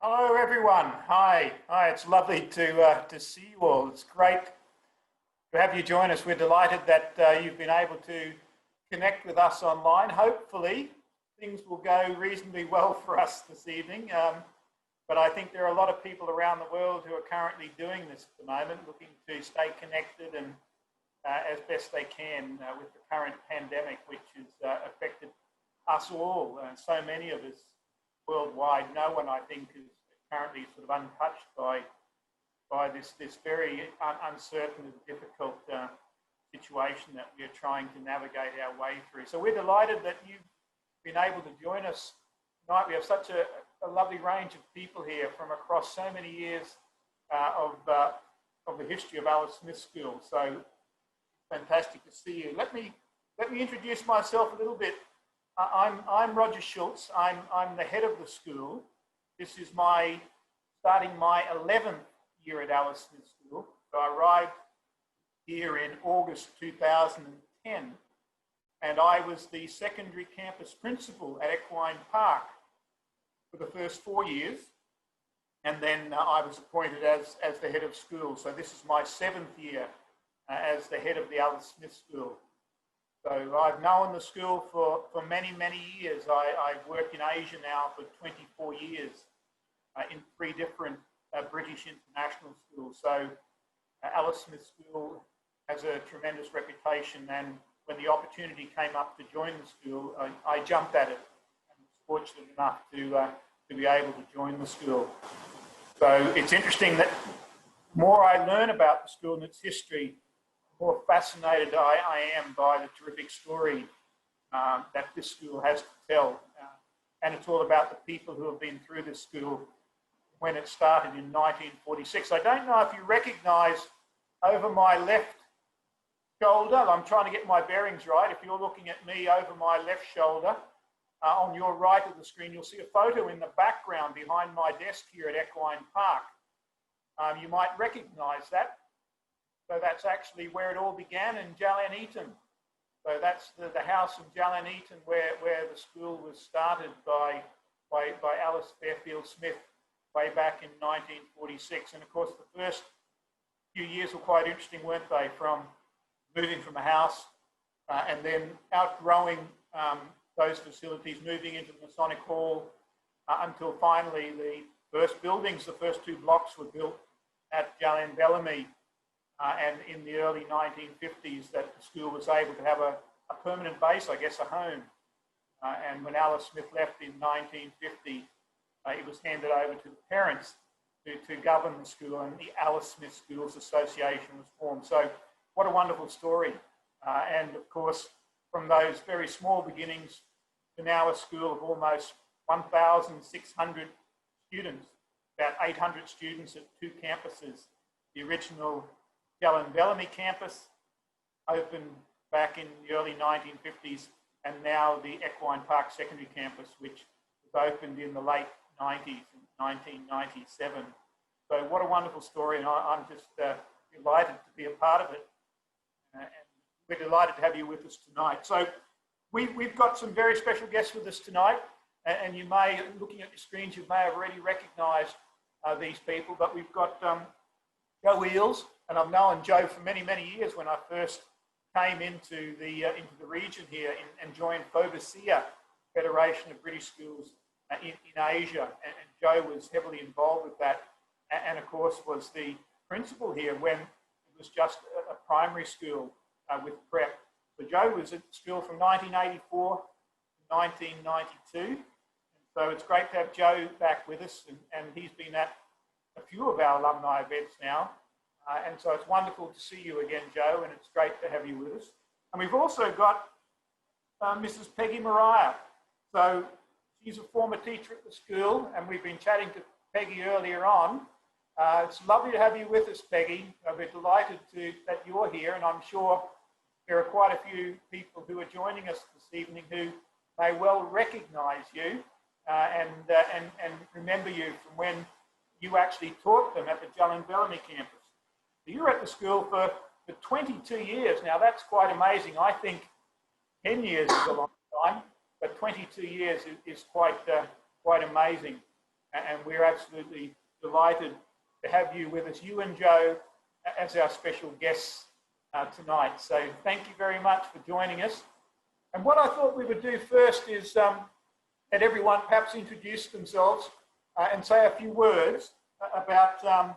Hello, everyone. Hi. It's lovely to see you all. It's great to have you join us. We're delighted that you've been able to connect with us online. Hopefully, things will go reasonably well for us this evening. But I think there are a lot of people around the world who are currently doing this at the moment, looking to stay connected and as best they can with the current pandemic, which has affected us all. So many of us worldwide. No one, I think, is currently sort of untouched by this very uncertain and difficult situation that we are trying to navigate our way through. So we're delighted that you've been able to join us tonight. We have such a lovely range of people here from across so many years of the history of Alice Smith School. So fantastic to see you. Let me introduce myself a little bit. I'm Roger Schultz. I'm the head of the school. This is starting my 11th year at Alice Smith School. So I arrived here in August 2010, and I was the secondary campus principal at Equine Park for the first 4 years, and then I was appointed as the head of school. So this is my 7th year as the head of the Alice Smith School. So I've known the school for many, many years. I've worked in Asia now for 24 years in 3 different British international schools. So Alice Smith School has a tremendous reputation, and when the opportunity came up to join the school, I jumped at it and was fortunate enough to be able to join the school. So it's interesting that the more I learn about the school and its history, the more fascinated I am by the terrific story that this school has to tell. And it's all about the people who have been through this school when it started in 1946. I don't know if you recognize over my left shoulder, I'm trying to get my bearings right. If you're looking at me over my left shoulder, on your right of the screen, you'll see a photo in the background behind my desk here at Equine Park. You might recognize that. So that's actually where it all began in Jalan Eton. So that's the house in Jalan Eton where the school was started by Alice Fairfield Smith way back in 1946. And of course, the first few years were quite interesting, weren't they? From moving from a house and then outgrowing those facilities, moving into the Masonic Hall until finally the first buildings, the first 2 blocks were built at Jalan Bellamy. And in the early 1950s that the school was able to have a permanent base, I guess a home. And when Alice Smith left in 1950, it was handed over to the parents to govern the school, and the Alice Smith Schools Association was formed. So what a wonderful story. And of course, from those very small beginnings to now a school of almost 1,600 students, about 800 students at 2 campuses. The original Jalan Bellamy campus opened back in the early 1950s, and now the Equine Park Secondary Campus, which was opened in the late 90s, in 1997. So what a wonderful story, and I'm just delighted to be a part of it. And we're delighted to have you with us tonight. So we've got some very special guests with us tonight, and you may, looking at your screens, you may have already recognised these people, but we've got Joe Eales, and I've known Joe for many, many years when I first came into the region here and joined FOBASIA, Federation of British Schools in Asia. And Joe was heavily involved with that, and of course was the principal here when it was just a primary school with prep. So Joe was at school from 1984 to 1992. And so it's great to have Joe back with us, and he's been at a few of our alumni events now. And so it's wonderful to see you again, Joe, and it's great to have you with us. And we've also got Mrs. Peggy Mariah. So she's a former teacher at the school, and we've been chatting to Peggy earlier on. It's lovely to have you with us, Peggy. We're delighted that you're here, and I'm sure there are quite a few people who are joining us this evening who may well recognise you and remember you from when you actually taught them at the Jalan Bellamy campus. You were at the school for 22 years. Now that's quite amazing. I think 10 years is a long time, but 22 years is quite amazing. and we're absolutely delighted to have you with us, you and Joe, as our special guests tonight. So thank you very much for joining us. And what I thought we would do first is let everyone perhaps introduce themselves and say a few words about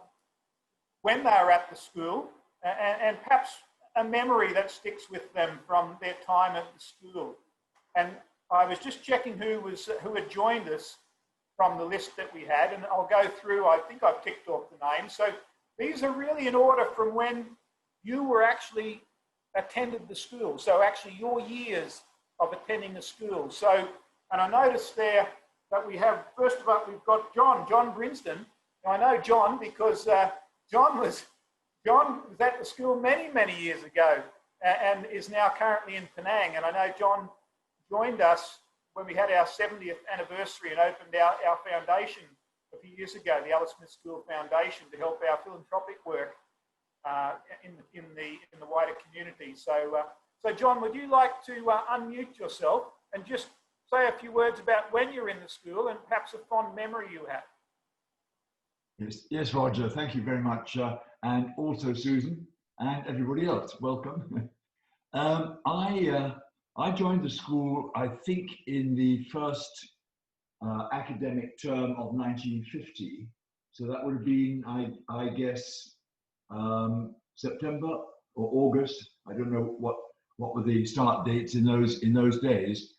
when they were at the school and perhaps a memory that sticks with them from their time at the school. And I was just checking who had joined us from the list that we had, and I'll go through. I think I've ticked off the names. So these are really in order from when you were actually attended the school. So actually your years of attending the school. So, and I noticed there that we have, first of all, we've got John Brinsden. Now I know John because John was at the school many, many years ago and is now currently in Penang. And I know John joined us when we had our 70th anniversary and opened our foundation a few years ago, the Alice Smith School Foundation, to help our philanthropic work in the wider community. So, so John, would you like to unmute yourself and just say a few words about when you're in the school and perhaps a fond memory you have? Yes, Roger. Thank you very much, and also Susan and everybody else. Welcome. I joined the school, I think, in the first academic term of 1950. So that would have been, I guess, September or August. I don't know what were the start dates in those days.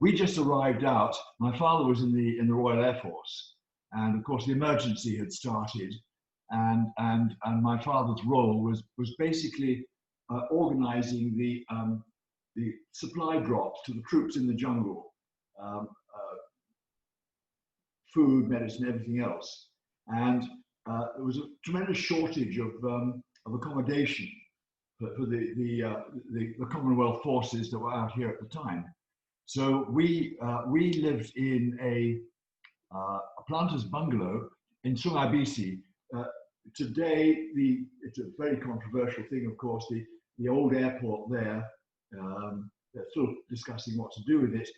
We just arrived out. My father was in the Royal Air Force, and of course the emergency had started, and my father's role was basically organising the supply drops to the troops in the jungle, food, medicine, everything else, and there was a tremendous shortage of accommodation for the Commonwealth forces that were out here at the time. So we lived in a planter's bungalow in Sungai Bisi. Today, it's a very controversial thing, of course, the old airport there. They're still discussing what to do with it.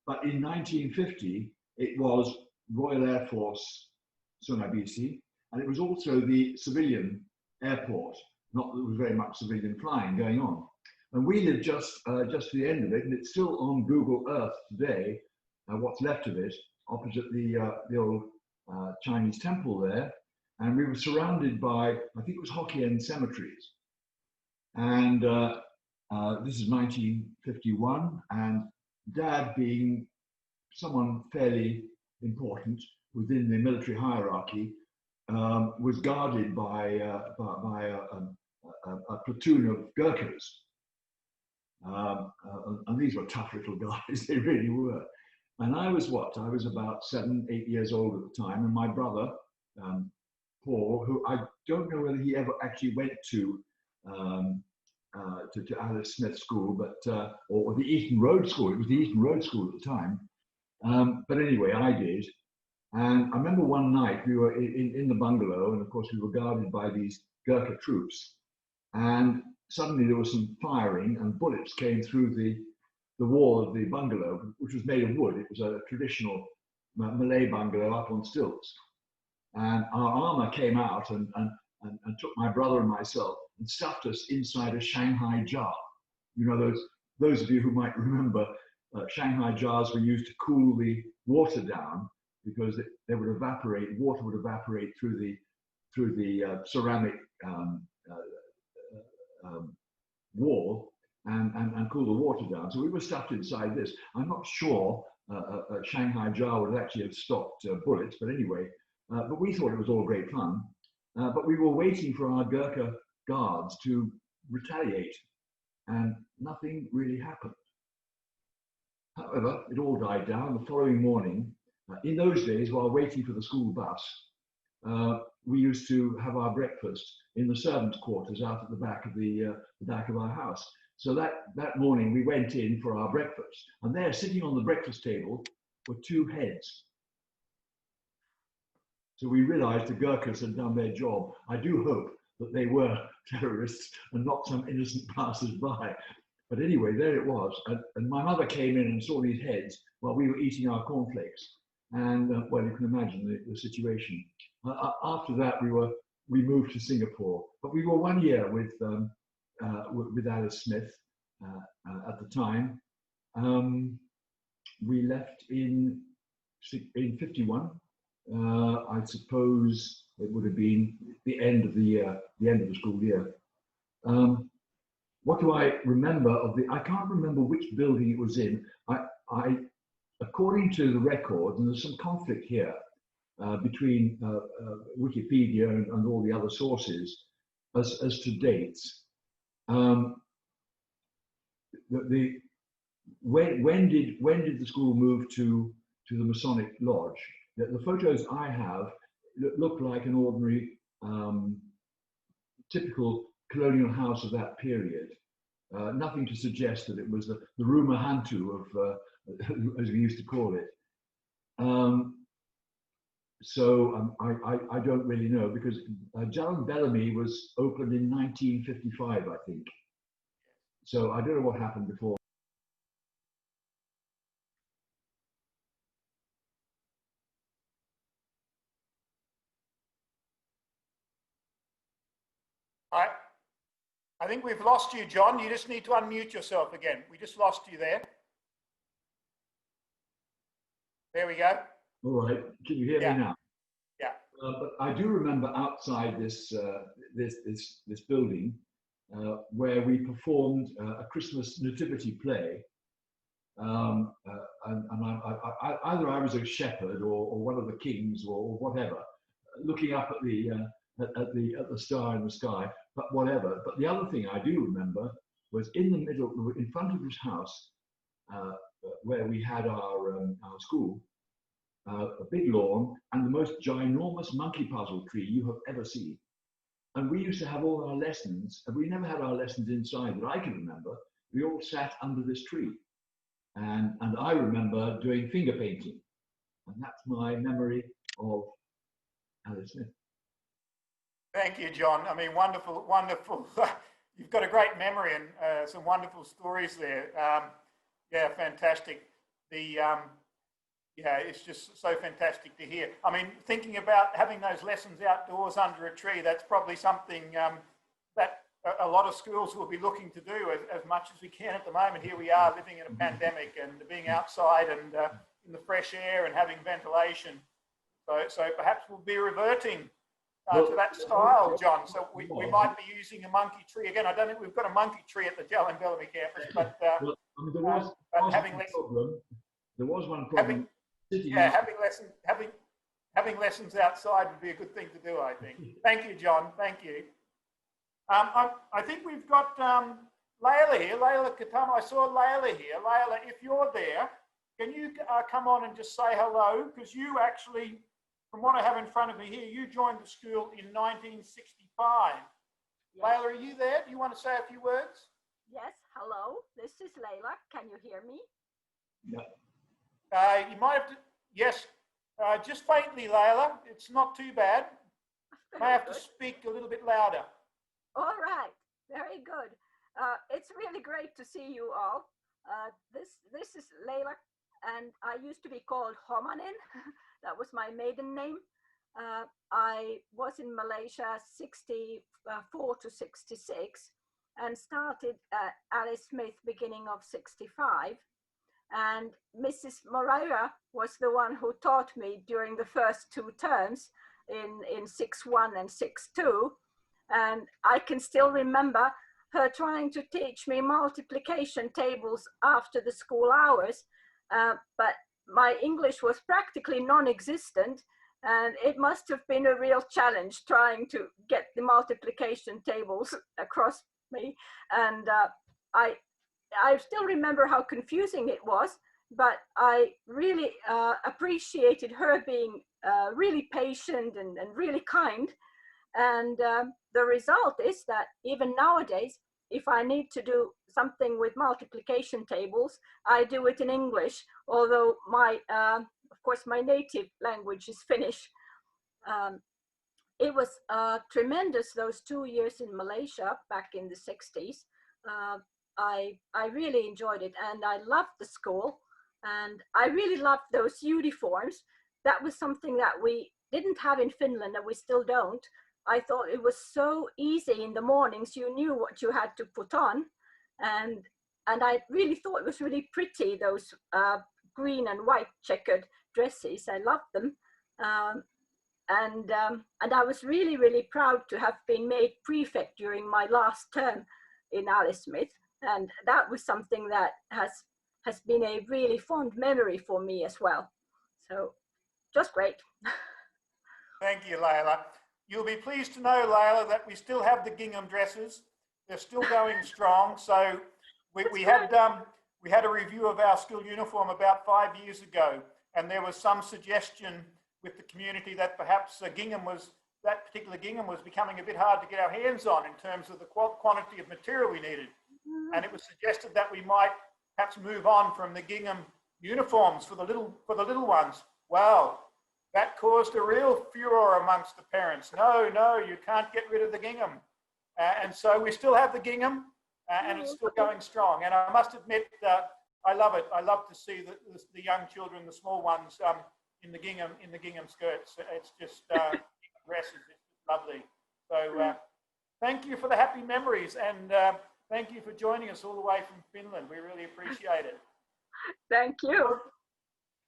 But in 1950, it was Royal Air Force Sungai Bisi, and it was also the civilian airport. Not that there was very much civilian flying going on. And we lived just to the end of it, and it's still on Google Earth today, what's left of it, opposite the old Chinese temple there. And we were surrounded by, I think it was Hokkien cemeteries. And this is 1951, and Dad, being someone fairly important within the military hierarchy, was guarded by a platoon of Gurkhas. And these were tough little guys, they really were. And I was about 7, 8 years old at the time, and my brother, Paul, who I don't know whether he ever actually went to Alice Smith School, but or the Eton Road School. It was the Eton Road School at the time. But anyway, I did. And I remember one night we were in the bungalow, and of course we were guarded by these Gurkha troops. And suddenly there was some firing, and bullets came through the wall of the bungalow, which was made of wood. It was a traditional Malay bungalow up on stilts. And our armor came out and took my brother and myself and stuffed us inside a Shanghai jar. You know, those of you who might remember, Shanghai jars were used to cool the water down because they would evaporate. Water would evaporate through the ceramic wall and cool the water down. So we were stuffed inside this. I'm not sure a Shanghai jar would actually have stopped bullets, but anyway, but we thought it was all great fun. But we were waiting for our Gurkha guards to retaliate, and nothing really happened. However, it all died down. The following morning, in those days, while waiting for the school bus, we used to have our breakfast in the servants' quarters out at the back of the back of our house. So that morning we went in for our breakfast, and there, sitting on the breakfast table, were 2 heads. So we realized the Gurkhas had done their job. I do hope that they were terrorists and not some innocent passers-by. But anyway, there it was. And my mother came in and saw these heads while we were eating our cornflakes. And well, you can imagine the situation. After that, we moved to Singapore, but we were 1 year with Alice Smith at the time. We left in 51. I suppose it would have been the end of the year, the end of the school year. What do I remember of the? I can't remember which building it was in. According to the record, and there's some conflict here between Wikipedia and all the other sources as to dates. When did the school move to the Masonic Lodge? The photos I have look like an ordinary, typical colonial house of that period. Nothing to suggest that it was the rumor hantu of, as we used to call it. I don't really know, because Jalan Bellamy was opened in 1955, I think. So I don't know what happened before. I think we've lost you, John. You just need to unmute yourself again. We just lost you there. There we go. All right. Can you hear me now? Yeah. But I do remember outside this building where we performed a Christmas nativity play. And either I was a shepherd or one of the kings or whatever, looking up at the star in the sky, but whatever. But the other thing I do remember was in the middle, in front of this house, where we had our school, a big lawn and the most ginormous monkey puzzle tree you have ever seen. And we used to have all our lessons, and we never had our lessons inside that I can remember. We all sat under this tree. And I remember doing finger painting. And that's my memory of Alice Smith. Thank you, John. I mean, wonderful, wonderful. You've got a great memory and some wonderful stories there. Yeah, fantastic. Yeah, it's just so fantastic to hear. I mean, thinking about having those lessons outdoors under a tree, that's probably something that a lot of schools will be looking to do as much as we can at the moment. Here we are living in a pandemic and being outside and in the fresh air and having ventilation. So perhaps we'll be reverting to that style, John. So we might be using a monkey tree again. I don't think we've got a monkey tree at the Jalan Bellamy campus, but there was one problem. Having lessons outside would be a good thing to do, I think. Thank you, John. Thank you. I think we've got Layla here, Layla Katama. I saw Layla here. Layla, if you're there, can you come on and just say hello? Because you actually, from what I have in front of me here, you joined the school in 1965. Yes. Layla, are you there? Do you want to say a few words? Yes, hello. This is Layla. Can you hear me? Yeah. You might have to, yes, just faintly, Layla. It's not too bad. You may have to speak a little bit louder. All right, very good. It's really great to see you all. This is Layla, and I used to be called Homanin. That was my maiden name. I was in Malaysia 64 to 66 and started at Alice Smith beginning of 65. And Mrs. Moreira was the one who taught me during the first 2 terms in 61 and 62. And I can still remember her trying to teach me multiplication tables after the school hours. But my English was practically non-existent. And it must have been a real challenge trying to get the multiplication tables across me. And I still remember how confusing it was, but I really appreciated her being really patient and really kind. And the result is that even nowadays, if I need to do something with multiplication tables, I do it in English, although of course, my native language is Finnish. It was tremendous, those 2 years in Malaysia back in the 60s. I really enjoyed it, and I loved the school, and I really loved those uniforms that was something that we didn't have in Finland, and we still don't. I thought it was so easy in the mornings. You knew what you had to put on, and I really thought it was really pretty, those green and white checkered dresses. I loved them. Um, and I was really, really proud to have been made prefect during my last term in Alice Smith. And that was something that has been a really fond memory for me as well. So just great. Thank you, Layla. You'll be pleased to know, Layla, that we still have the gingham dresses. They're still going strong. So we had a review of our school uniform about 5 years ago, and there was some suggestion with the community that perhaps that particular gingham was becoming a bit hard to get our hands on in terms of the quantity of material we needed. And it was suggested that we might perhaps move on from the gingham uniforms for the little ones. Well, that caused a real furor amongst the parents. No, you can't get rid of the gingham. And so we still have the gingham, and it's still going strong. And I must admit, I love it. I love to see the young children, the small ones, in the gingham skirts. It's just dresses. It's lovely. So thank you for the happy memories, and thank you for joining us all the way from Finland. We really appreciate it. Thank you.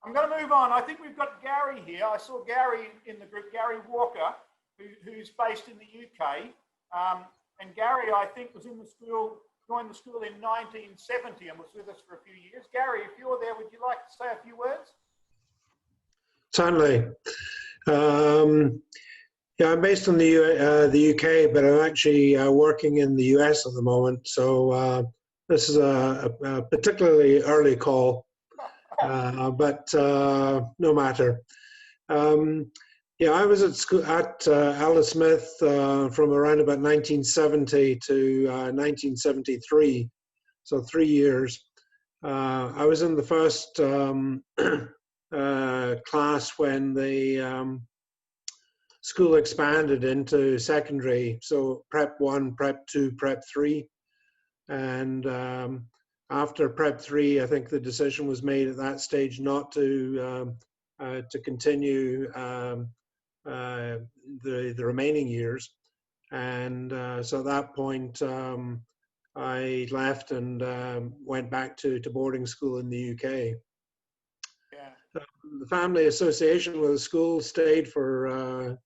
I'm going to move on. I think we've got Gary here. I saw Gary in the group, Gary Walker, who's based in the UK. And Gary, I think, joined the school in 1970 and was with us for a few years. Gary, if you're there, would you like to say a few words? Certainly. Yeah, I'm based in the UK, but I'm actually working in the US at the moment. So this is a particularly early call, but no matter. Yeah, I was at school at Alice Smith from around about 1970 to 1973, so 3 years. I was in the first class when the school expanded into secondary, so Prep 1, Prep 2, Prep 3. And after Prep 3, I think the decision was made at that stage not to continue the remaining years. And so at that point, I left and went back to boarding school in the UK. The family association with the school stayed for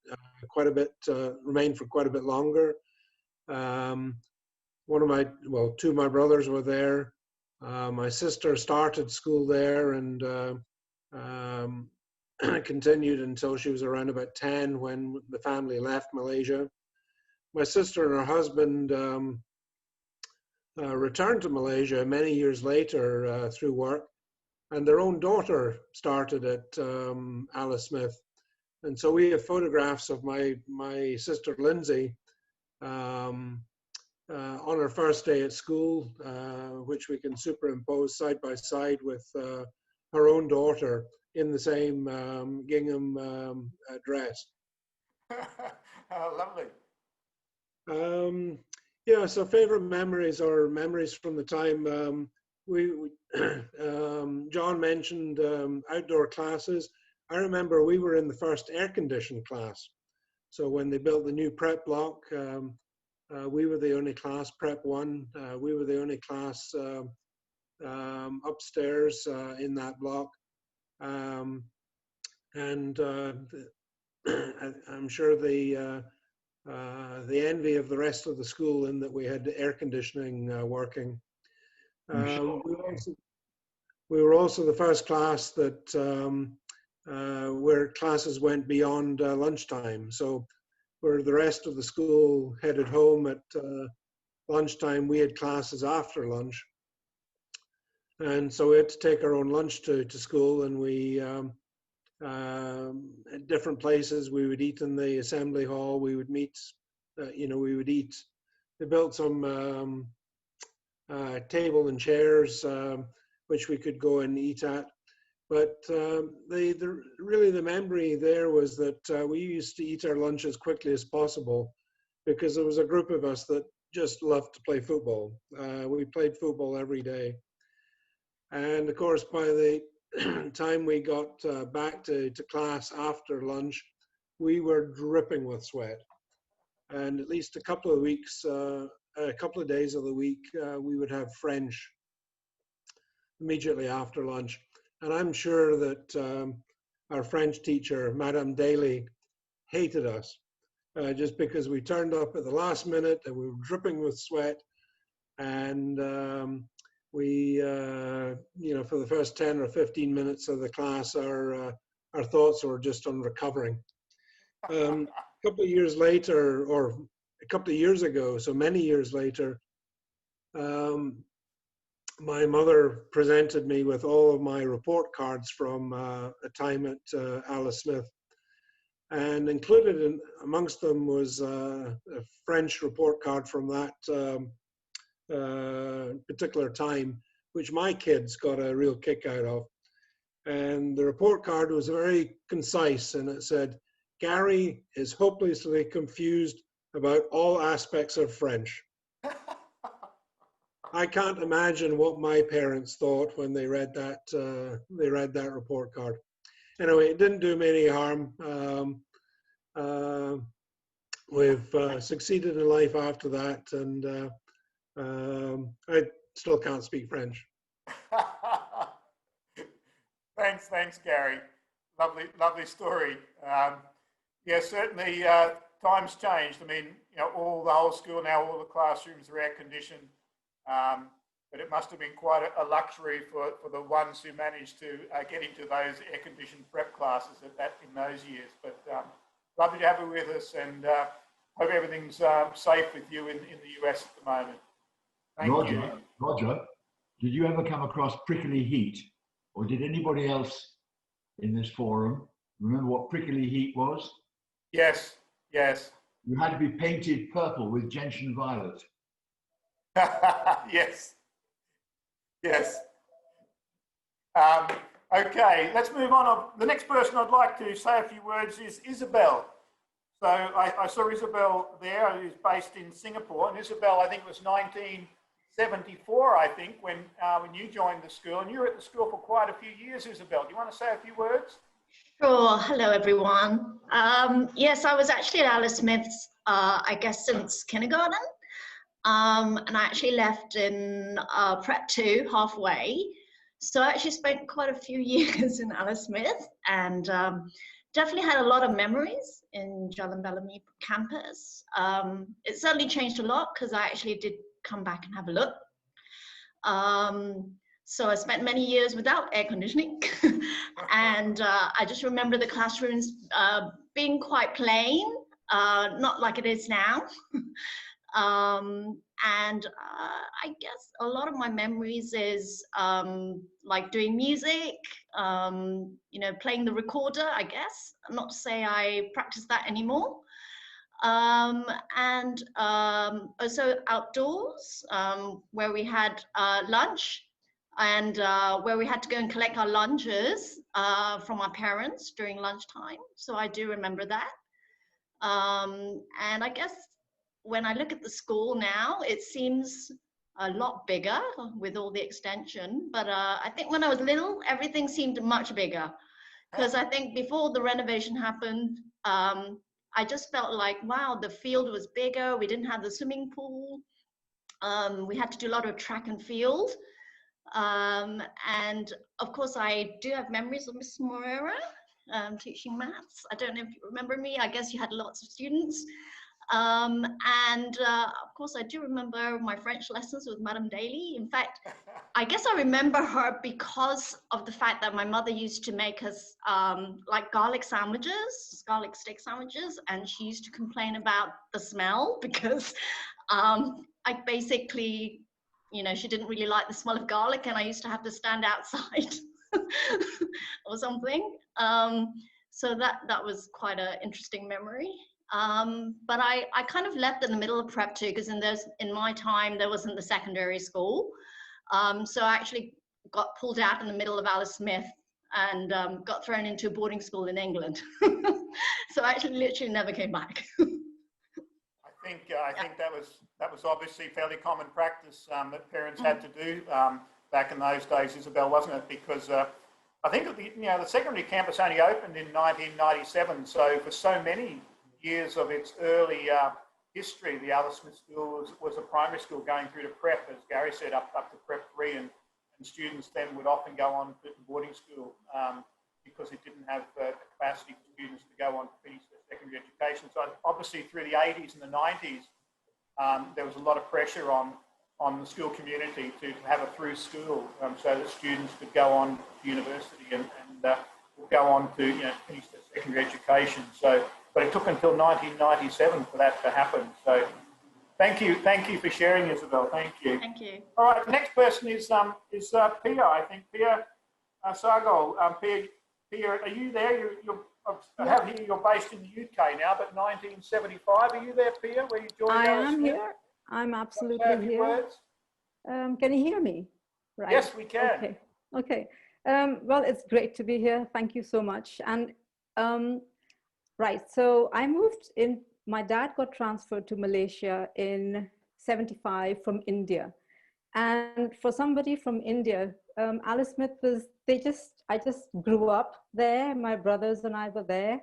quite a bit, remained for quite a bit longer. Two of my brothers were there. My sister started school there and continued until she was around about 10 when the family left Malaysia. My sister and her husband returned to Malaysia many years later through work. And their own daughter started at Alice Smith. And so we have photographs of my sister Lindsay on her first day at school, which we can superimpose side by side with her own daughter in the same gingham dress. Oh, lovely. Yeah, so favorite memories or memories from the time John mentioned outdoor classes. I remember we were in the first air-conditioned class. So when they built the new prep block, we were the only class, Prep 1, we were the only class upstairs in that block. And I'm sure the envy of the rest of the school in that we had air conditioning working. We were also the first class that where classes went beyond lunchtime. So where the rest of the school headed home at lunchtime, we had classes after lunch. And so we had to take our own lunch to school, and we, at different places, we would eat in the assembly hall, we would meet, we would eat. They built some table and chairs which we could go and eat at. But really the memory there was that we used to eat our lunch as quickly as possible because there was a group of us that just loved to play football. We played football every day. And of course, by the time we got back to class after lunch, we were dripping with sweat. And at least a couple of weeks, a couple of days of the week, we would have French immediately after lunch. And I'm sure that our French teacher, Madame Daly, hated us just because we turned up at the last minute and we were dripping with sweat. And we, you know, for the first 10 or 15 minutes of the class, our thoughts were just on recovering. A couple of years later, or a couple of years ago, so many years later, my mother presented me with all of my report cards from a time at Alice Smith. And included amongst them was a French report card from that particular time, which my kids got a real kick out of. And the report card was very concise, and it said, "Gary is hopelessly confused about all aspects of French." I can't imagine what my parents thought when they read that report card. Anyway, it didn't do me any harm. We've succeeded in life after that, and I still can't speak French. Thanks, Gary. Lovely story. Yeah, certainly times changed. I mean, you know, the whole school now, all the classrooms are air conditioned. But it must have been quite a luxury for the ones who managed to get into those air conditioned prep classes in those years. But lovely to have you with us, and hope everything's safe with you in the US at the moment. Thank you. Roger, did you ever come across prickly heat, or did anybody else in this forum remember what prickly heat was? Yes. You had to be painted purple with gentian violet. Yes. Okay, let's move on. The next person I'd like to say a few words is Isabel. So I saw Isabel there, who's based in Singapore. And Isabel, I think it was 1974, I think, when you joined the school. And you were at the school for quite a few years, Isabel. Do you want to say a few words? Sure. Hello, everyone. Yes, I was actually at Alice Smith's, I guess, since kindergarten. And I actually left in Prep 2 halfway. So I actually spent quite a few years in Alice Smith, and definitely had a lot of memories in Jalan Bellamy campus. It certainly changed a lot because I actually did come back and have a look. So I spent many years without air conditioning. And I just remember the classrooms being quite plain, not like it is now. And I guess a lot of my memories is like doing music, you know, playing the recorder, I guess. Not to say I practice that anymore. And also outdoors, where we had lunch, and where we had to go and collect our lunches from our parents during lunchtime. So I do remember that. And I guess when I look at the school now, it seems a lot bigger with all the extension. But I think when I was little, everything seemed much bigger. Because I think before the renovation happened, I just felt like, wow, the field was bigger. We didn't have the swimming pool. We had to do a lot of track and field. And of course, I do have memories of Miss Moreira teaching maths. I don't know if you remember me. I guess you had lots of students. And of course, I do remember my French lessons with Madame Daly. In fact, I guess I remember her because of the fact that my mother used to make us like garlic sandwiches, garlic steak sandwiches, and she used to complain about the smell because I basically, you know, she didn't really like the smell of garlic, and I used to have to stand outside or something. So that was quite an interesting memory. But I kind of left in the middle of Prep 2 because in my time, there wasn't the secondary school. So I actually got pulled out in the middle of Alice Smith and got thrown into a boarding school in England. So I actually literally never came back. I think that was obviously fairly common practice that parents had to do back in those days, Isabel, wasn't it? Because I think that the secondary campus only opened in 1997. So for so many years of its early history, the Alice Smith School was a primary school going through to prep, as Gary said, up to prep 3, and students then would often go on to boarding school because it didn't have the capacity for students to go on to finish their secondary education. So obviously through the 80s and the 90s, there was a lot of pressure on the school community to have a through school so that students could go on to university and go on to finish their secondary education. So, but it took until 1997 for that to happen. So thank you for sharing, Isabel. Thank you. Thank you. All right, the next person is Pia, I think. Pia Sargol. Pia, are you there? I have here you're based in the UK now, but 1975, are you there, Pia, where you joined I Alice am Smith? here. I'm absolutely Say a few here. words? Can you hear me? Right. Yes, we can. Okay. Okay. Well, it's great to be here. Thank you so much. And right, so I moved in. My dad got transferred to Malaysia in '75 from India, and for somebody from India, Alice Smith was. I just grew up there. My brothers and I were there.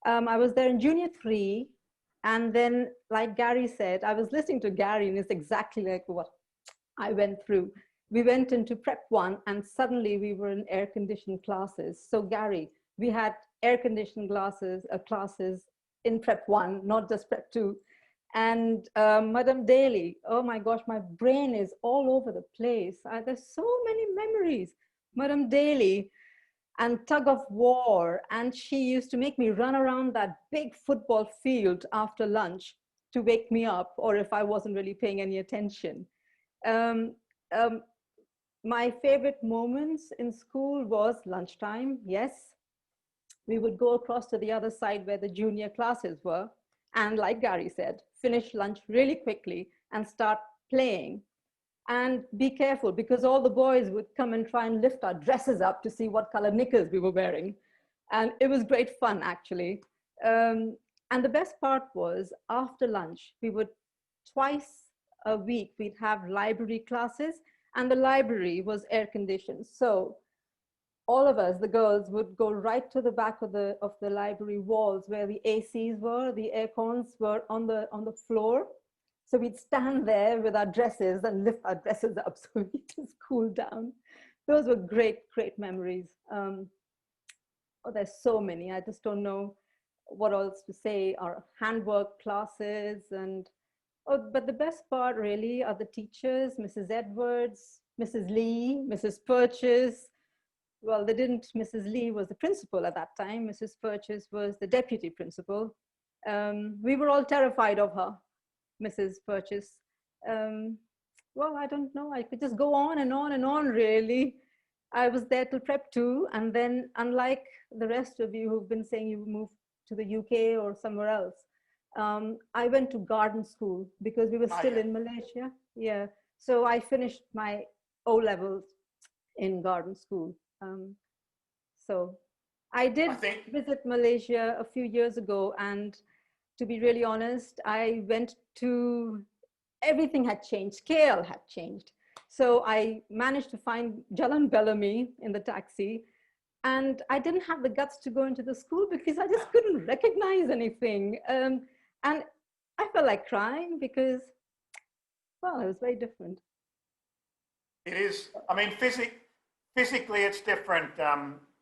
I was there in Junior 3. And then, like Gary said, I was listening to Gary, and it's exactly like what I went through. We went into Prep 1, and suddenly we were in air-conditioned classes. So Gary, we had air-conditioned classes in Prep 1, not just Prep 2. And Madam Daly, oh my gosh, my brain is all over the place. There's so many memories. Madam Daly, and tug of war, and she used to make me run around that big football field after lunch to wake me up, or if I wasn't really paying any attention. My favorite moments in school was lunchtime. Yes, we would go across to the other side where the junior classes were, and like Gary said, finish lunch really quickly and start playing. And be careful, because all the boys would come and try and lift our dresses up to see what color knickers we were wearing. And it was great fun, actually. And the best part was, after lunch, we would twice a week, we'd have library classes, and the library was air conditioned. So all of us, the girls, would go right to the back of the library walls where the ACs were, the air cons were on the floor. So we'd stand there with our dresses and lift our dresses up so we just cool down. Those were great, great memories. Oh, there's so many. I just don't know what else to say. Our handwork classes but the best part really are the teachers, Mrs. Edwards, Mrs. Lee, Mrs. Purchase. Well, Mrs. Lee was the principal at that time. Mrs. Purchase was the deputy principal. We were all terrified of her. Mrs. Purchase. Well, I don't know. I could just go on and on and on, really. I was there till Prep 2. And then, unlike the rest of you who've been saying you moved to the UK or somewhere else, I went to garden school because we were still in Malaysia. Yeah. So I finished my O-levels in garden school. So I did visit Malaysia a few years ago, and to be really honest, I went to, everything had changed, KL had changed. So I managed to find Jalan Bellamy in the taxi, and I didn't have the guts to go into the school because I just couldn't recognize anything. And I felt like crying because, well, it was very different. It is, I mean, physically it's different.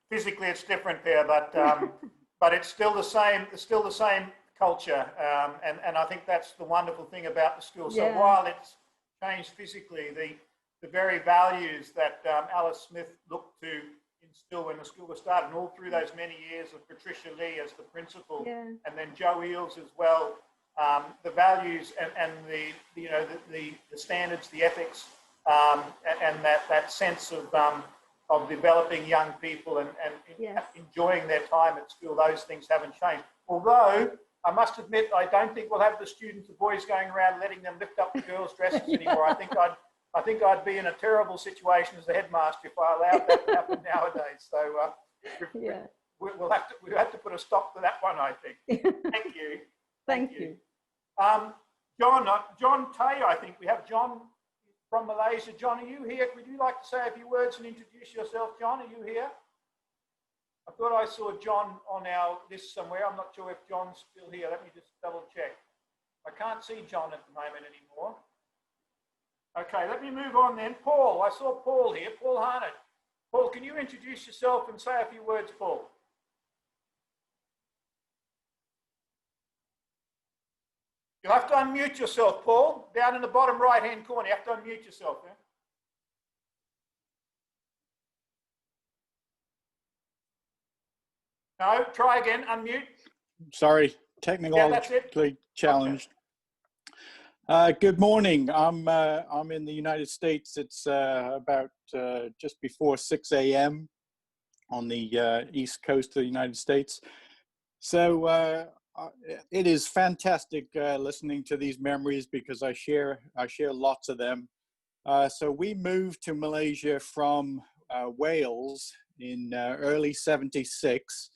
Physically it's different there, but it's still the same culture, and I think that's the wonderful thing about the school. So while it's changed physically, the very values that Alice Smith looked to instill when the school was started, and all through those many years of Patricia Lee as the principal, and then Joe Eales as well, the values and the standards, the ethics, and that sense of developing young people and enjoying their time at school, those things haven't changed. Although I must admit, I don't think we'll have the students, the boys going around letting them lift up the girls' dresses anymore. I think I'd be in a terrible situation as the headmaster if I allowed that to happen nowadays. So we'll have to put a stop to that one, I think. Thank you. Thank you. John Tay, I think we have John from Malaysia. John, are you here? Would you like to say a few words and introduce yourself, John? Are you here? I thought I saw John on our list somewhere. I'm not sure if John's still here. Let me just double check. I can't see John at the moment anymore. Okay, let me move on then. Paul, I saw Paul here, Paul Harnett. Paul, can you introduce yourself and say a few words, Paul? You'll have to unmute yourself, Paul. Down in the bottom right-hand corner, you have to unmute yourself. Yeah? No, try again, unmute. Sorry, Yeah, that's technically it. challenged. Good morning. I'm in the United States. It's about just before 6 a.m. on the east coast of the United States. So it is fantastic listening to these memories because I share lots of them. So we moved to Malaysia from Wales in early '76.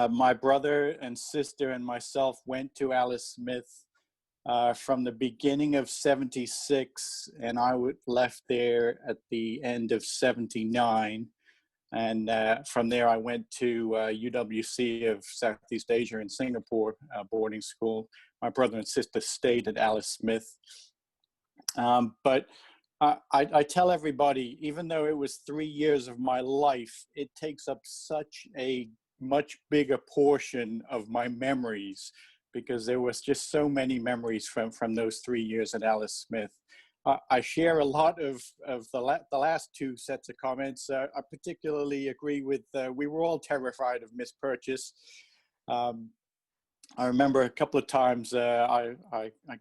My brother and sister and myself went to Alice Smith from the beginning of '76, and I left there at the end of '79. And from there, I went to UWC of Southeast Asia in Singapore boarding school. My brother and sister stayed at Alice Smith. But I tell everybody, even though it was 3 years of my life, it takes up such a much bigger portion of my memories because there was just so many memories from those 3 years at Alice Smith. I share a lot of the last two sets of comments. I particularly agree with, we were all terrified of Miss Purchase. I remember a couple of times I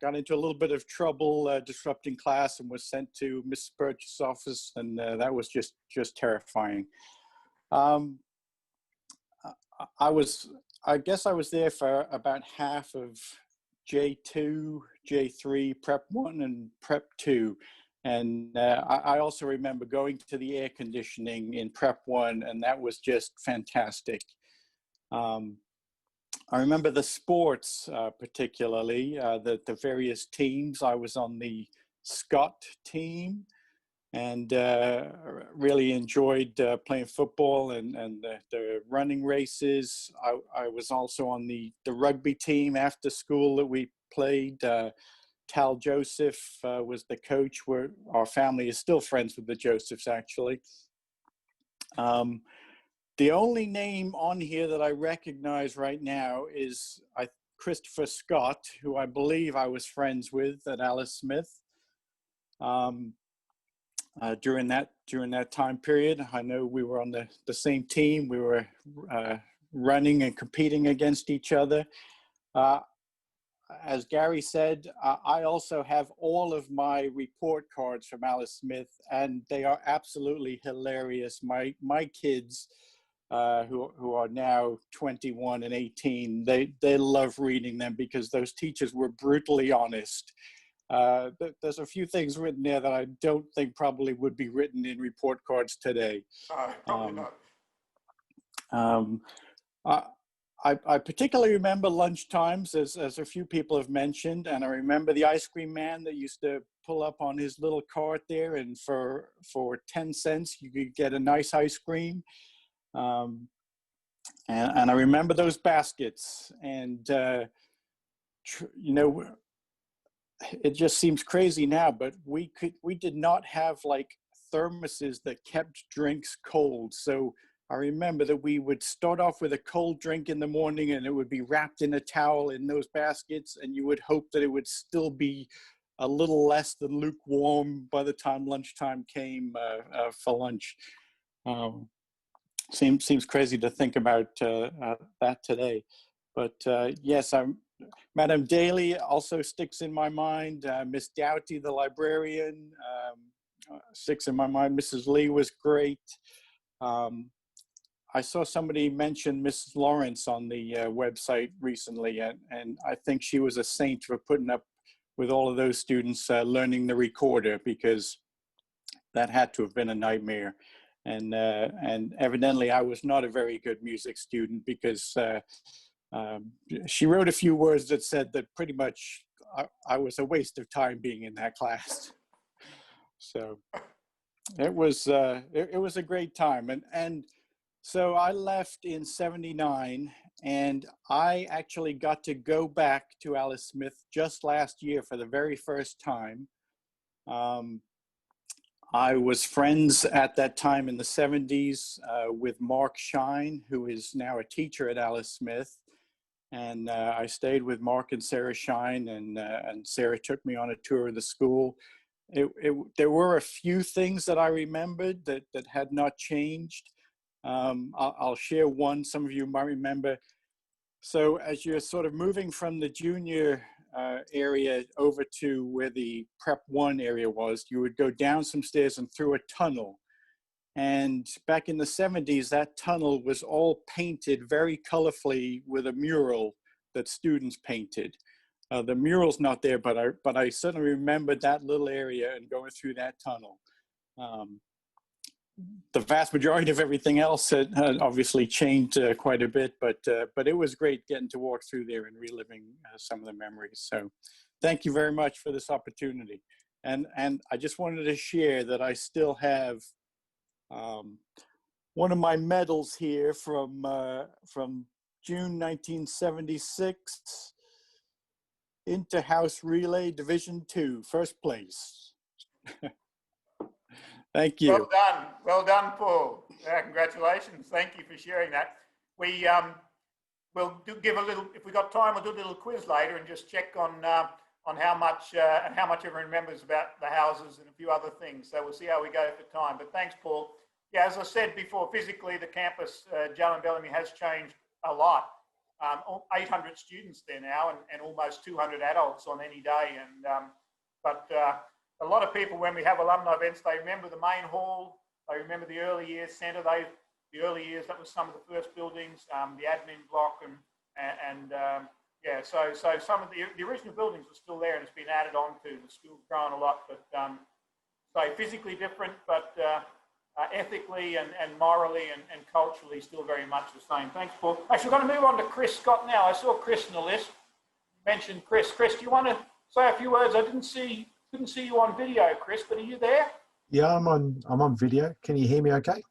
got into a little bit of trouble disrupting class and was sent to Miss Purchase's office, and that was just terrifying. I guess I was there for about half of J2, J3, Prep 1 and Prep 2. And I also remember going to the air conditioning in Prep 1, and that was just fantastic. I remember the sports, particularly the various teams. I was on the Scott team and really enjoyed playing football and the running races. I was also on the rugby team after school that we played. Tal Joseph was the coach. Our family is still friends with the Josephs, actually. The only name on here that I recognize right now is Christopher Scott, who I believe I was friends with at Alice Smith. During that time period, I know we were on the same team. We were running and competing against each other. As Gary said, I also have all of my report cards from Alice Smith, and they are absolutely hilarious. My kids, who are now 21 and 18, they love reading them because those teachers were brutally honest. There's a few things written there that I don't think probably would be written in report cards today. Probably not. I particularly remember lunch times, as a few people have mentioned, and I remember the ice cream man that used to pull up on his little cart there, and for 10 cents you could get a nice ice cream. And I remember those baskets, and you know, it just seems crazy now, but we did not have like thermoses that kept drinks cold. So I remember that we would start off with a cold drink in the morning, and it would be wrapped in a towel in those baskets, and you would hope that it would still be a little less than lukewarm by the time lunchtime came for lunch. Seems crazy to think about that today, but yes, Madame Daly also sticks in my mind. Miss Doughty, the librarian, sticks in my mind. Mrs. Lee was great. I saw somebody mention Mrs. Lawrence on the website recently, and I think she was a saint for putting up with all of those students learning the recorder, because that had to have been a nightmare. And evidently I was not a very good music student, because she wrote a few words that said that pretty much I was a waste of time being in that class. So it was a great time. And So I left in '79, and I actually got to go back to Alice Smith just last year for the very first time. I was friends at that time in the '70s with Mark Shine, who is now a teacher at Alice Smith. And I stayed with Mark and Sarah Shine, and Sarah took me on a tour of the school. There were a few things that I remembered that had not changed. I'll share one some of you might remember. So as you're sort of moving from the junior area over to where the Prep 1 area was, you would go down some stairs and through a tunnel. And back in the '70s, that tunnel was all painted very colorfully with a mural that students painted. The mural's not there, but I certainly remember that little area and going through that tunnel. The vast majority of everything else had obviously changed quite a bit, but it was great getting to walk through there and reliving some of the memories. So thank you very much for this opportunity. And I just wanted to share that I still have one of my medals here from June 1976, Inter-House Relay Division 2, first place. Thank you. Well done, Paul. Congratulations. Thank you for sharing that. We'll give a little, if we got time, we'll do a little quiz later and just check on how much everyone remembers about the houses and a few other things. So we'll see how we go for time. But thanks, Paul. Yeah, as I said before, physically the campus, Jalan Bellamy, has changed a lot. 800 students there now, and almost 200 adults on any day. But a lot of people, when we have alumni events, they remember the main hall, they remember the early years centre. The early years, that was some of the first buildings, the admin block, yeah. So some of the original buildings are still there, and it's been added on to. The school's grown a lot, but so physically different, but ethically and morally and culturally still very much the same. Thanks, Paul. Actually, we're going to move on to Chris Scott now. I saw Chris in the list. You mentioned Chris. Chris, do you want to say a few words? I couldn't see you on video, Chris, but are you there? Yeah, I'm on video. Can you hear me okay?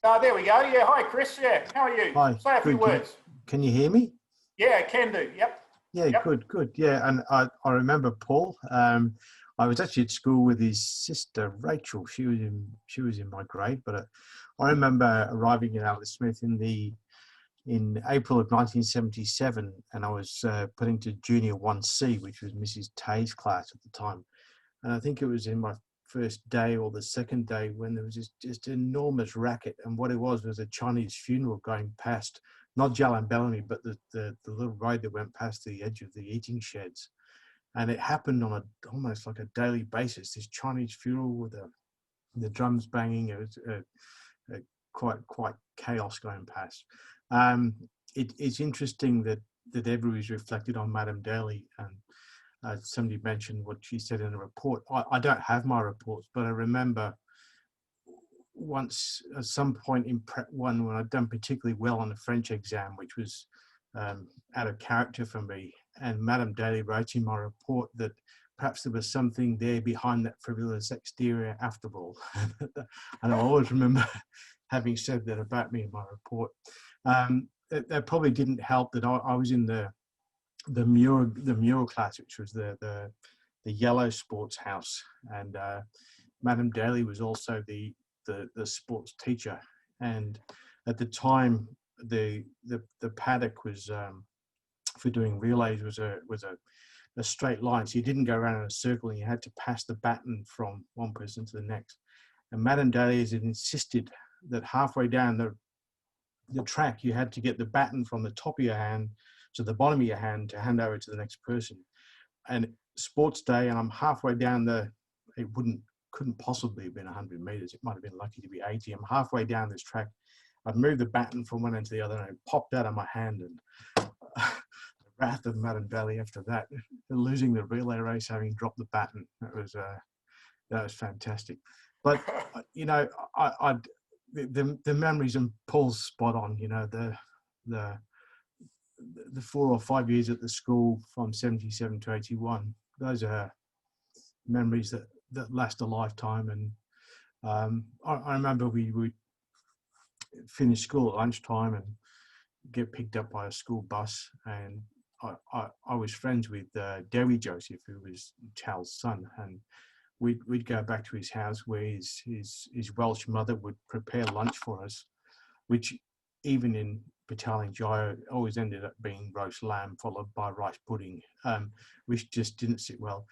There we go. Yeah, hi, Chris. Yeah, how are you? Hi. Say a few words. Can you hear me? Yeah, can do. Yep. Yeah, Yep. good. Yeah, and I remember Paul. I was actually at school with his sister Rachel. She was in my grade, but I remember arriving in Alice Smith in April of 1977, and I was put into Junior 1C, which was Mrs. Tay's class at the time. And I think it was in my first day or the second day when there was just enormous racket, and what it was a Chinese funeral going past, not Jalan Bellamy, but the little road that went past the edge of the eating sheds. And it happened on almost like a daily basis, this Chinese funeral with the drums banging. It was quite chaos going past. It's interesting that everybody is reflected on Madam Daly, and somebody mentioned what she said in a report. I don't have my reports, but I remember once at some point in Prep 1 when I'd done particularly well on the French exam, which was out of character for me, and Madam Daly wrote in my report that perhaps there was something there behind that frivolous exterior after all. And I always remember having said that about me in my report. That probably didn't help that I was in the mural class, which was the yellow sports house, and Madam Daly was also the sports teacher. And at the time, the paddock was for doing relays was a straight line, so you didn't go around in a circle, and you had to pass the baton from one person to the next. And Madam Daly has insisted that halfway down the track, you had to get the baton from the top of your hand to the bottom of your hand to hand over to the next person. And sports day, and I'm halfway down it couldn't possibly have been 100 meters. It might have been lucky to be 80. I'm halfway down this track. I'd moved the baton from one end to the other, and it popped out of my hand. And the wrath of Madam Daly after that, losing the relay race, having dropped the baton, that was fantastic. But you know, the memories, and Paul's spot on. You know, the 4 or 5 years at the school from 77 to 81. Those are memories that last a lifetime. And I remember we would finish school at lunchtime and get picked up by a school bus, and I was friends with Dewi Joseph, who was Tal's son, and we'd go back to his house where his Welsh mother would prepare lunch for us, which even in Battalion Jaya always ended up being roast lamb followed by rice pudding, which just didn't sit well.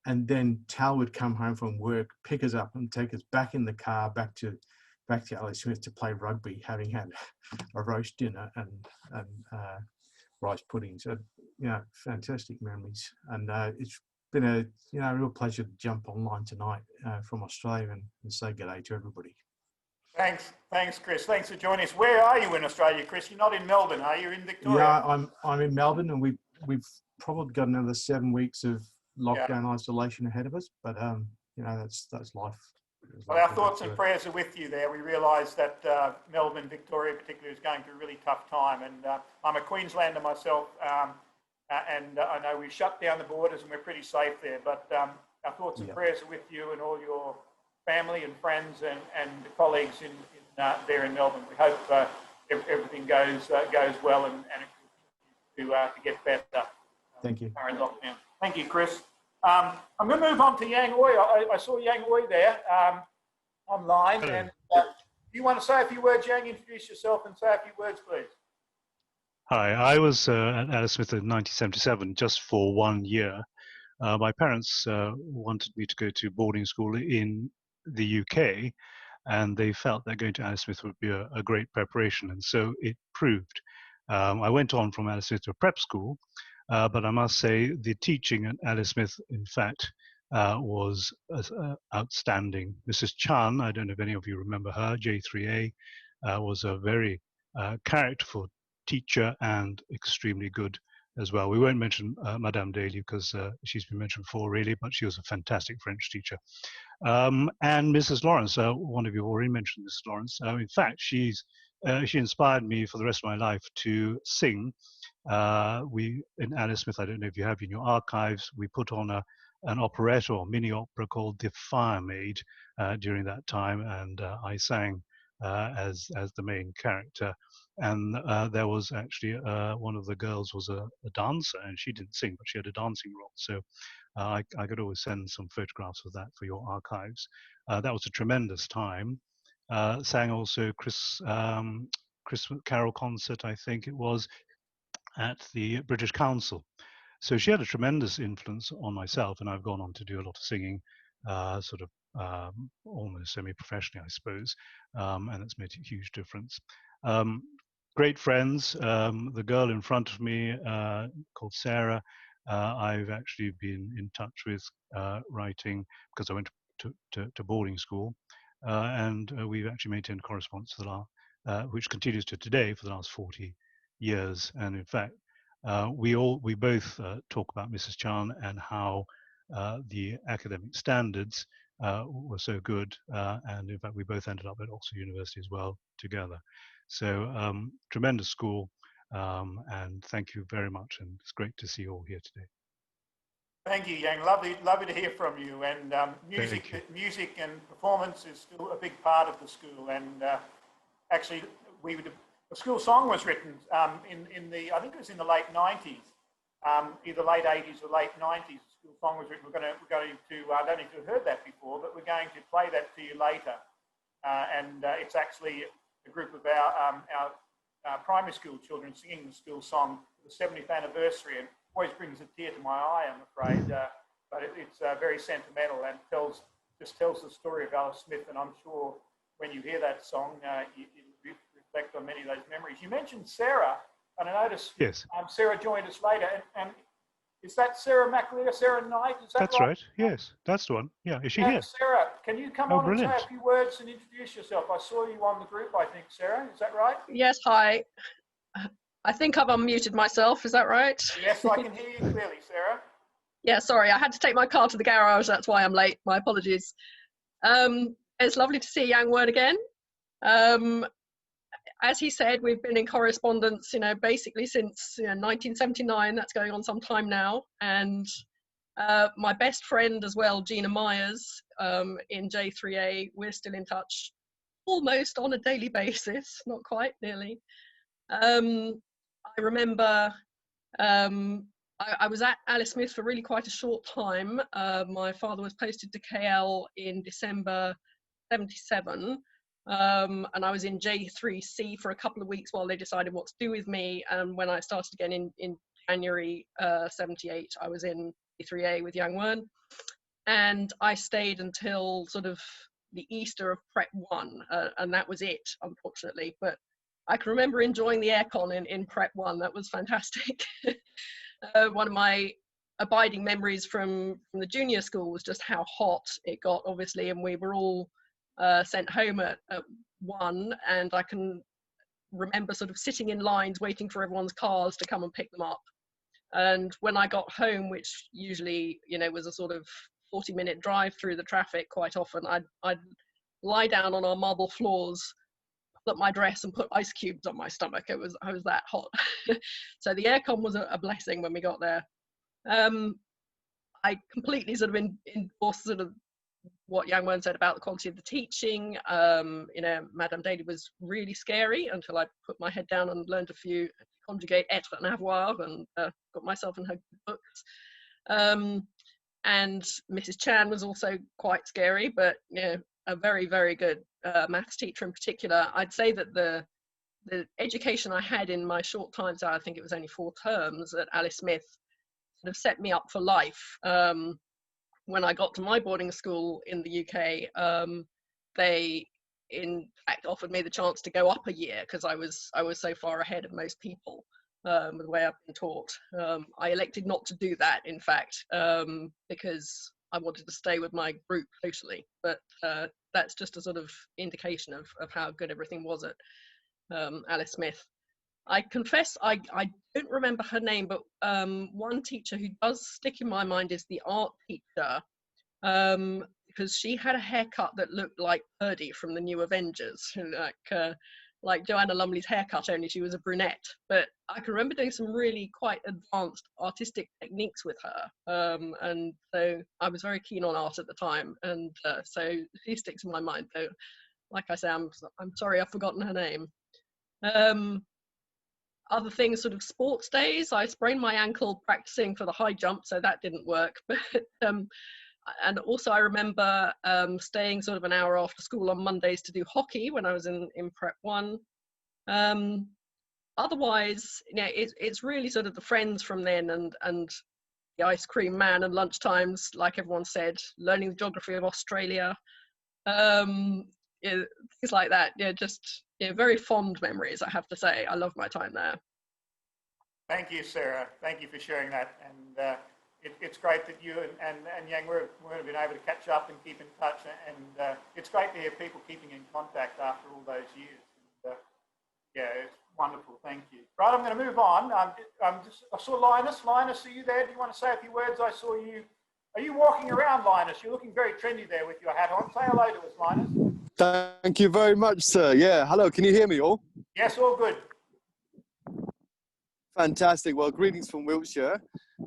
And then Tal would come home from work, pick us up and take us back in the car back to Alice Smith to play rugby, having had a roast dinner and rice pudding. So, fantastic memories. And it's been a real pleasure to jump online tonight from Australia and say good day to everybody. Thanks, Chris. Thanks for joining us. Where are you in Australia, Chris? You're not in Melbourne, are you? In Victoria? Yeah, I'm in Melbourne, and we've probably got another 7 weeks of lockdown isolation ahead of us. But that's life. Well, our thoughts and prayers are with you there. We realise that Melbourne, Victoria particularly, is going through a really tough time. And I'm a Queenslander myself, and I know we've shut down the borders and we're pretty safe there. But our thoughts and prayers are with you and all your family and friends and colleagues in there in Melbourne. We hope everything goes well and to get better. Thank you. Current lockdown. Thank you, Chris. I'm going to move on to Yang Oi. I saw Yang Oi there online. Hello. And do you want to say a few words, Yang? Introduce yourself and say a few words, please. Hi, I was at Alice Smith in 1977, just for 1 year. My parents wanted me to go to boarding school in the UK, and they felt that going to Alice Smith would be a great preparation, and so it proved. I went on from Alice Smith to a prep school, but I must say the teaching at Alice Smith, in fact, was outstanding. Mrs. Chan, I don't know if any of you remember her, J3A, was a very characterful teacher and extremely good as well. We won't mention Madame Daly because she's been mentioned before, really, but she was a fantastic French teacher. And Mrs. Lawrence, one of you already mentioned Mrs. Lawrence. In fact, she inspired me for the rest of my life to sing. In Alice Smith, I don't know if you have in your archives, we put on an operette or mini opera called The Fire Maid during that time, and I sang as the main character. And there was actually one of the girls was a dancer, and she didn't sing, but she had a dancing role. So I could always send some photographs of that for your archives. That was a tremendous time. Sang also Christmas Carol concert, I think it was, at the British Council. So she had a tremendous influence on myself, and I've gone on to do a lot of singing, almost semi-professionally, I suppose, and it's made a huge difference. Great friends. The girl in front of me, called Sarah, I've actually been in touch with writing because I went to boarding school, and we've actually maintained correspondence for the last, which continues to today for the last 40 years. And in fact, we both talk about Mrs. Chan and how the academic standards were so good, and in fact we both ended up at Oxford University as well together. So tremendous school, and thank you very much, and it's great to see you all here today. Thank you, Yang. Lovely to hear from you. And music and performance is still a big part of the school. And actually, the school song was written in the, I think it was in the late 90s, either late 80s or late 90s. The school song was written. We're going to I don't know if you've heard that before, but we're going to play that to you later. And it's actually a group of our primary school children singing the school song for the 70th anniversary. And always brings a tear to my eye, I'm afraid. But it's very sentimental and just tells the story of Alice Smith. And I'm sure when you hear that song, you reflect on many of those memories. You mentioned Sarah, and I noticed Sarah joined us later. And is that Sarah McAleer, Sarah Knight? Is that That's right? Yes, that's the one. Yeah, is she here? Sarah, can you come on and say a few words and introduce yourself? I saw you on the group, I think, Sarah. Is that right? Yes, hi. I think I've unmuted myself. Is that right? Yes, I can hear you clearly, Sarah. Yeah, sorry. I had to take my car to the garage. That's why I'm late. My apologies. It's lovely to see Yang Word again. As he said, we've been in correspondence, basically since 1979. That's going on some time now. And My best friend as well, Gina Myers, in J3A, we're still in touch almost on a daily basis, not quite, nearly. I remember I was at Alice Smith for really quite a short time. My father was posted to KL in December 77, and I was in J3C for a couple of weeks while they decided what to do with me. And when I started again in January 78, I was in J3A with Yang Wen, and I stayed until sort of the Easter of Prep 1, and that was it, unfortunately. But I can remember enjoying the aircon in Prep 1. That was fantastic. One of my abiding memories from the junior school was just how hot it got, obviously, and we were all sent home at 1, and I can remember sort of sitting in lines waiting for everyone's cars to come and pick them up. And when I got home, which usually, you know, was a sort of 40-minute drive through the traffic, quite often I'd lie down on our marble floors, pull up my dress and put ice cubes on my stomach. I was that hot. So the aircon was a blessing when we got there. I completely sort of endorse sort of what Yang Wen said about the quality of the teaching. You know, Madame Daly was really scary until I put my head down and learned a few conjugate être and avoir and got myself in her books. And Mrs. Chan was also quite scary, but you know, a very, very good maths teacher in particular. I'd say that the education I had in my short time, so I think it was only 4 terms at Alice Smith, sort of set me up for life. When I got to my boarding school in the UK, they in fact offered me the chance to go up a year because I was so far ahead of most people. The way I've been taught. I elected not to do that, in fact, because I wanted to stay with my group totally. But that's just a sort of indication of how good everything was at Alice Smith. I confess I don't remember her name, but one teacher who does stick in my mind is the art teacher, because she had a haircut that looked like Purdy from the New Avengers, like Joanna Lumley's haircut, only she was a brunette. But I can remember doing some really quite advanced artistic techniques with her. And so I was very keen on art at the time. And so she sticks in my mind, though. Like I say, I'm sorry I've forgotten her name. Other things, sort of sports days, I sprained my ankle practicing for the high jump, so that didn't work. But and also I remember staying sort of an hour after school on Mondays to do hockey when I was in Prep 1. Otherwise, you know, it's really sort of the friends from then and the ice cream man and lunchtimes, like everyone said, learning the geography of Australia, yeah, things like that. Yeah, just very fond memories, I have to say. I love my time there. Thank you, Sarah. Thank you for sharing that. And it's great that you and Yang we're going to be able to catch up and keep in touch. And it's great to hear people keeping in contact after all those years. And, yeah, it's wonderful. Thank you. Right, I'm going to move on. I saw Linus. Linus, are you there? Do you want to say a few words? I saw you. Are you walking around, Linus? You're looking very trendy there with your hat on. Say hello to us, Linus. Thank you very much, sir. Yeah, hello. Can you hear me all? Yes, all good. Fantastic. Well, greetings from Wiltshire,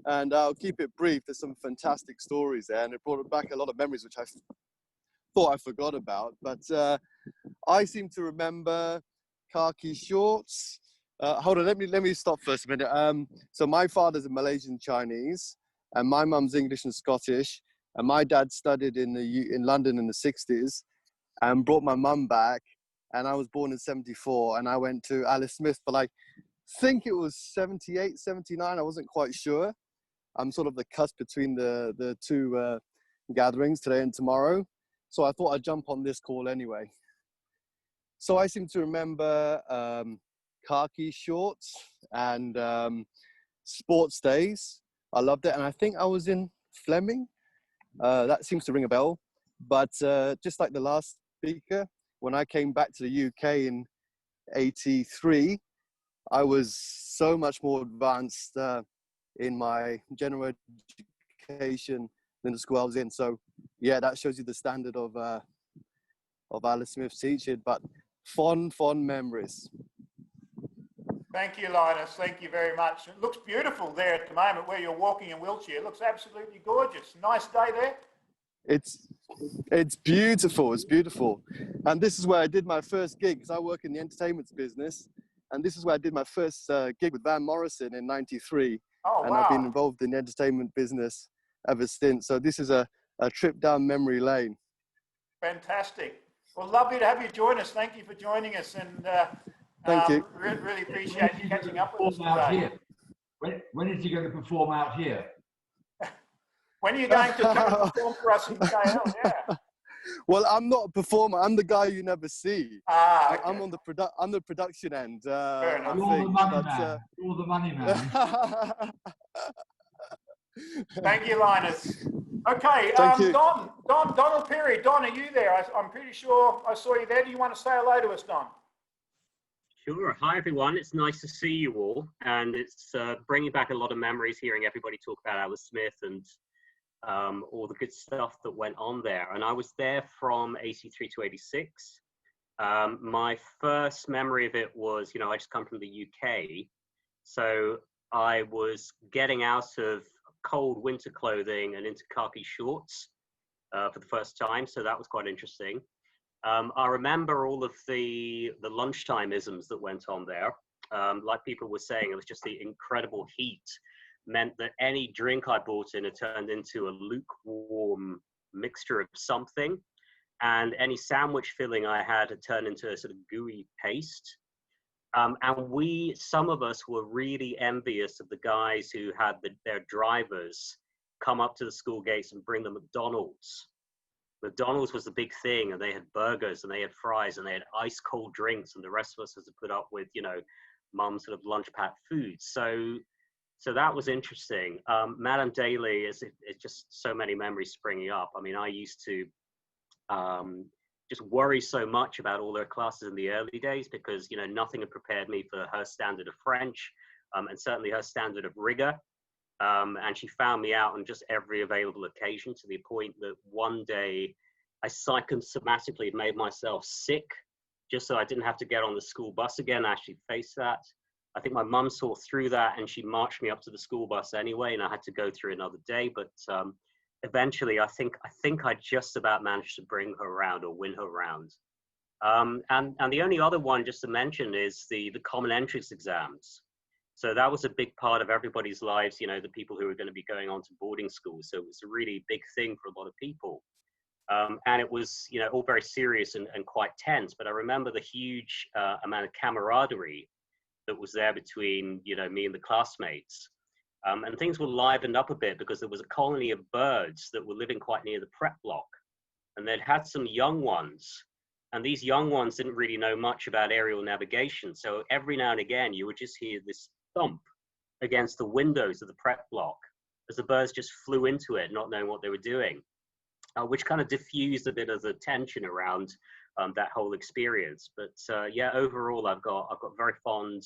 and I'll keep it brief. There's some fantastic stories there, and it brought back a lot of memories which I thought I forgot about. But I seem to remember khaki shorts. Hold on, let me stop first a minute. So my father's a Malaysian Chinese, and my mum's English and Scottish, and my dad studied in London in the 60s, and brought my mum back. And I was born in 74, and I went to Alice Smith for like, I think it was 78, 79. I wasn't quite sure. I'm sort of the cusp between the two gatherings, today and tomorrow. So I thought I'd jump on this call anyway. So I seem to remember khaki shorts and sports days. I loved it. And I think I was in Fleming. That seems to ring a bell. But just like the last speaker, when I came back to the UK in 83, I was so much more advanced in my general education than the school I was in. So yeah, that shows you the standard of Alice Smith's teaching, but fond memories. Thank you, Linus. Thank you very much. It looks beautiful there at the moment where you're walking in Wiltshire. It looks absolutely gorgeous. Nice day there. It's beautiful. It's beautiful. And this is where I did my first gig, because I work in the entertainment business. And this is where I did my first gig with Van Morrison in '93. Oh, and wow. I've been involved in the entertainment business ever since. So this is a trip down memory lane. Fantastic. Well, lovely to have you join us. Thank you for joining us, and Thank you. really appreciate you catching up with us Perform out today. here. When is he going to perform out here? When are you going to come and perform for us in KL? Yeah. Well, I'm not a performer. I'm the guy you never see. Okay. I'm on the production end. Fair enough. You're the money man. You're the money man. Thank you, Linus. Okay, Thank you. Donald Perry. Don, are you there? I'm pretty sure I saw you there. Do you want to say hello to us, Don? Sure. Hi, everyone. It's nice to see you all. And it's bringing back a lot of memories hearing everybody talk about Alice Smith and all the good stuff that went on there. And I was there from 83 to 86. My first memory of it was, I just come from the UK. So I was getting out of cold winter clothing and into khaki shorts for the first time. So that was quite interesting. I remember all of the lunchtime isms that went on there. Like people were saying, it was just the incredible heat meant that any drink I bought in had turned into a lukewarm mixture of something. And any sandwich filling I had turned into a sort of gooey paste. And some of us were really envious of the guys who had their drivers come up to the school gates and bring them McDonald's. McDonald's was the big thing, and they had burgers and they had fries and they had ice cold drinks, and the rest of us had to put up with, mum's sort of lunch pack food. So that was interesting. Madame Daly it's just so many memories springing up. I mean, I used to just worry so much about all their classes in the early days because, nothing had prepared me for her standard of French and certainly her standard of rigor. And she found me out on just every available occasion to the point that one day I psychosomatically made myself sick just so I didn't have to get on the school bus again. I actually faced that. I think my mum saw through that and she marched me up to the school bus anyway, and I had to go through another day. But eventually, I think I just about managed to bring her around or win her around. And the only other one just to mention is the common entrance exams. So that was a big part of everybody's lives, the people who were going to be going on to boarding school. So it was a really big thing for a lot of people. And it was, all very serious and quite tense. But I remember the huge amount of camaraderie that was there between, me and the classmates. And things were livened up a bit because there was a colony of birds that were living quite near the prep block. And they'd had some young ones. And these young ones didn't really know much about aerial navigation. So every now and again, you would just hear this thump against the windows of the prep block as the birds just flew into it, not knowing what they were doing, which kind of diffused a bit of the tension around that whole experience. But yeah, overall, I've got very fond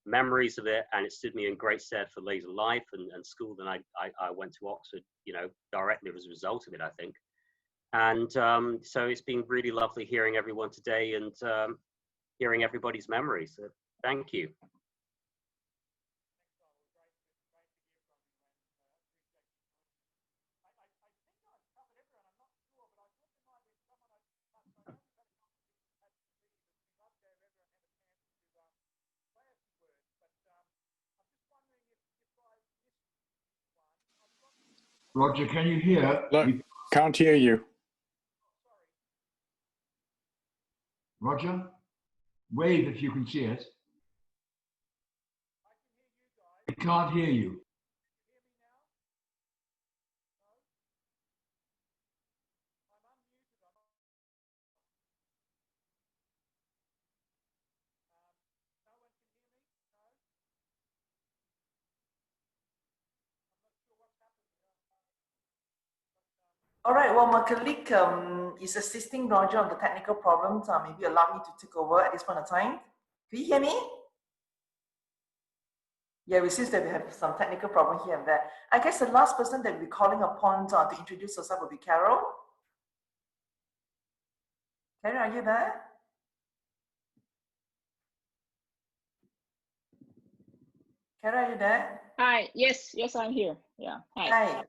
memories of it, and it stood me in great stead for later life and school. Then I went to Oxford, directly as a result of it, I think. And so it's been really lovely hearing everyone today and hearing everybody's memories. So thank you. Roger, can you hear? Look, can't hear you. Roger, wave if you can see it. I can't hear you. All right, well, my colleague is assisting Roger on the technical problems. Maybe allow me to take over at this point of time. Can you hear me? Yeah, it seems that we have some technical problem here and there. I guess the last person that we're calling upon to introduce herself will be Carol. Carol, are you there? Kara, are you there? Hi. Yes, I'm here. Yeah. Hi.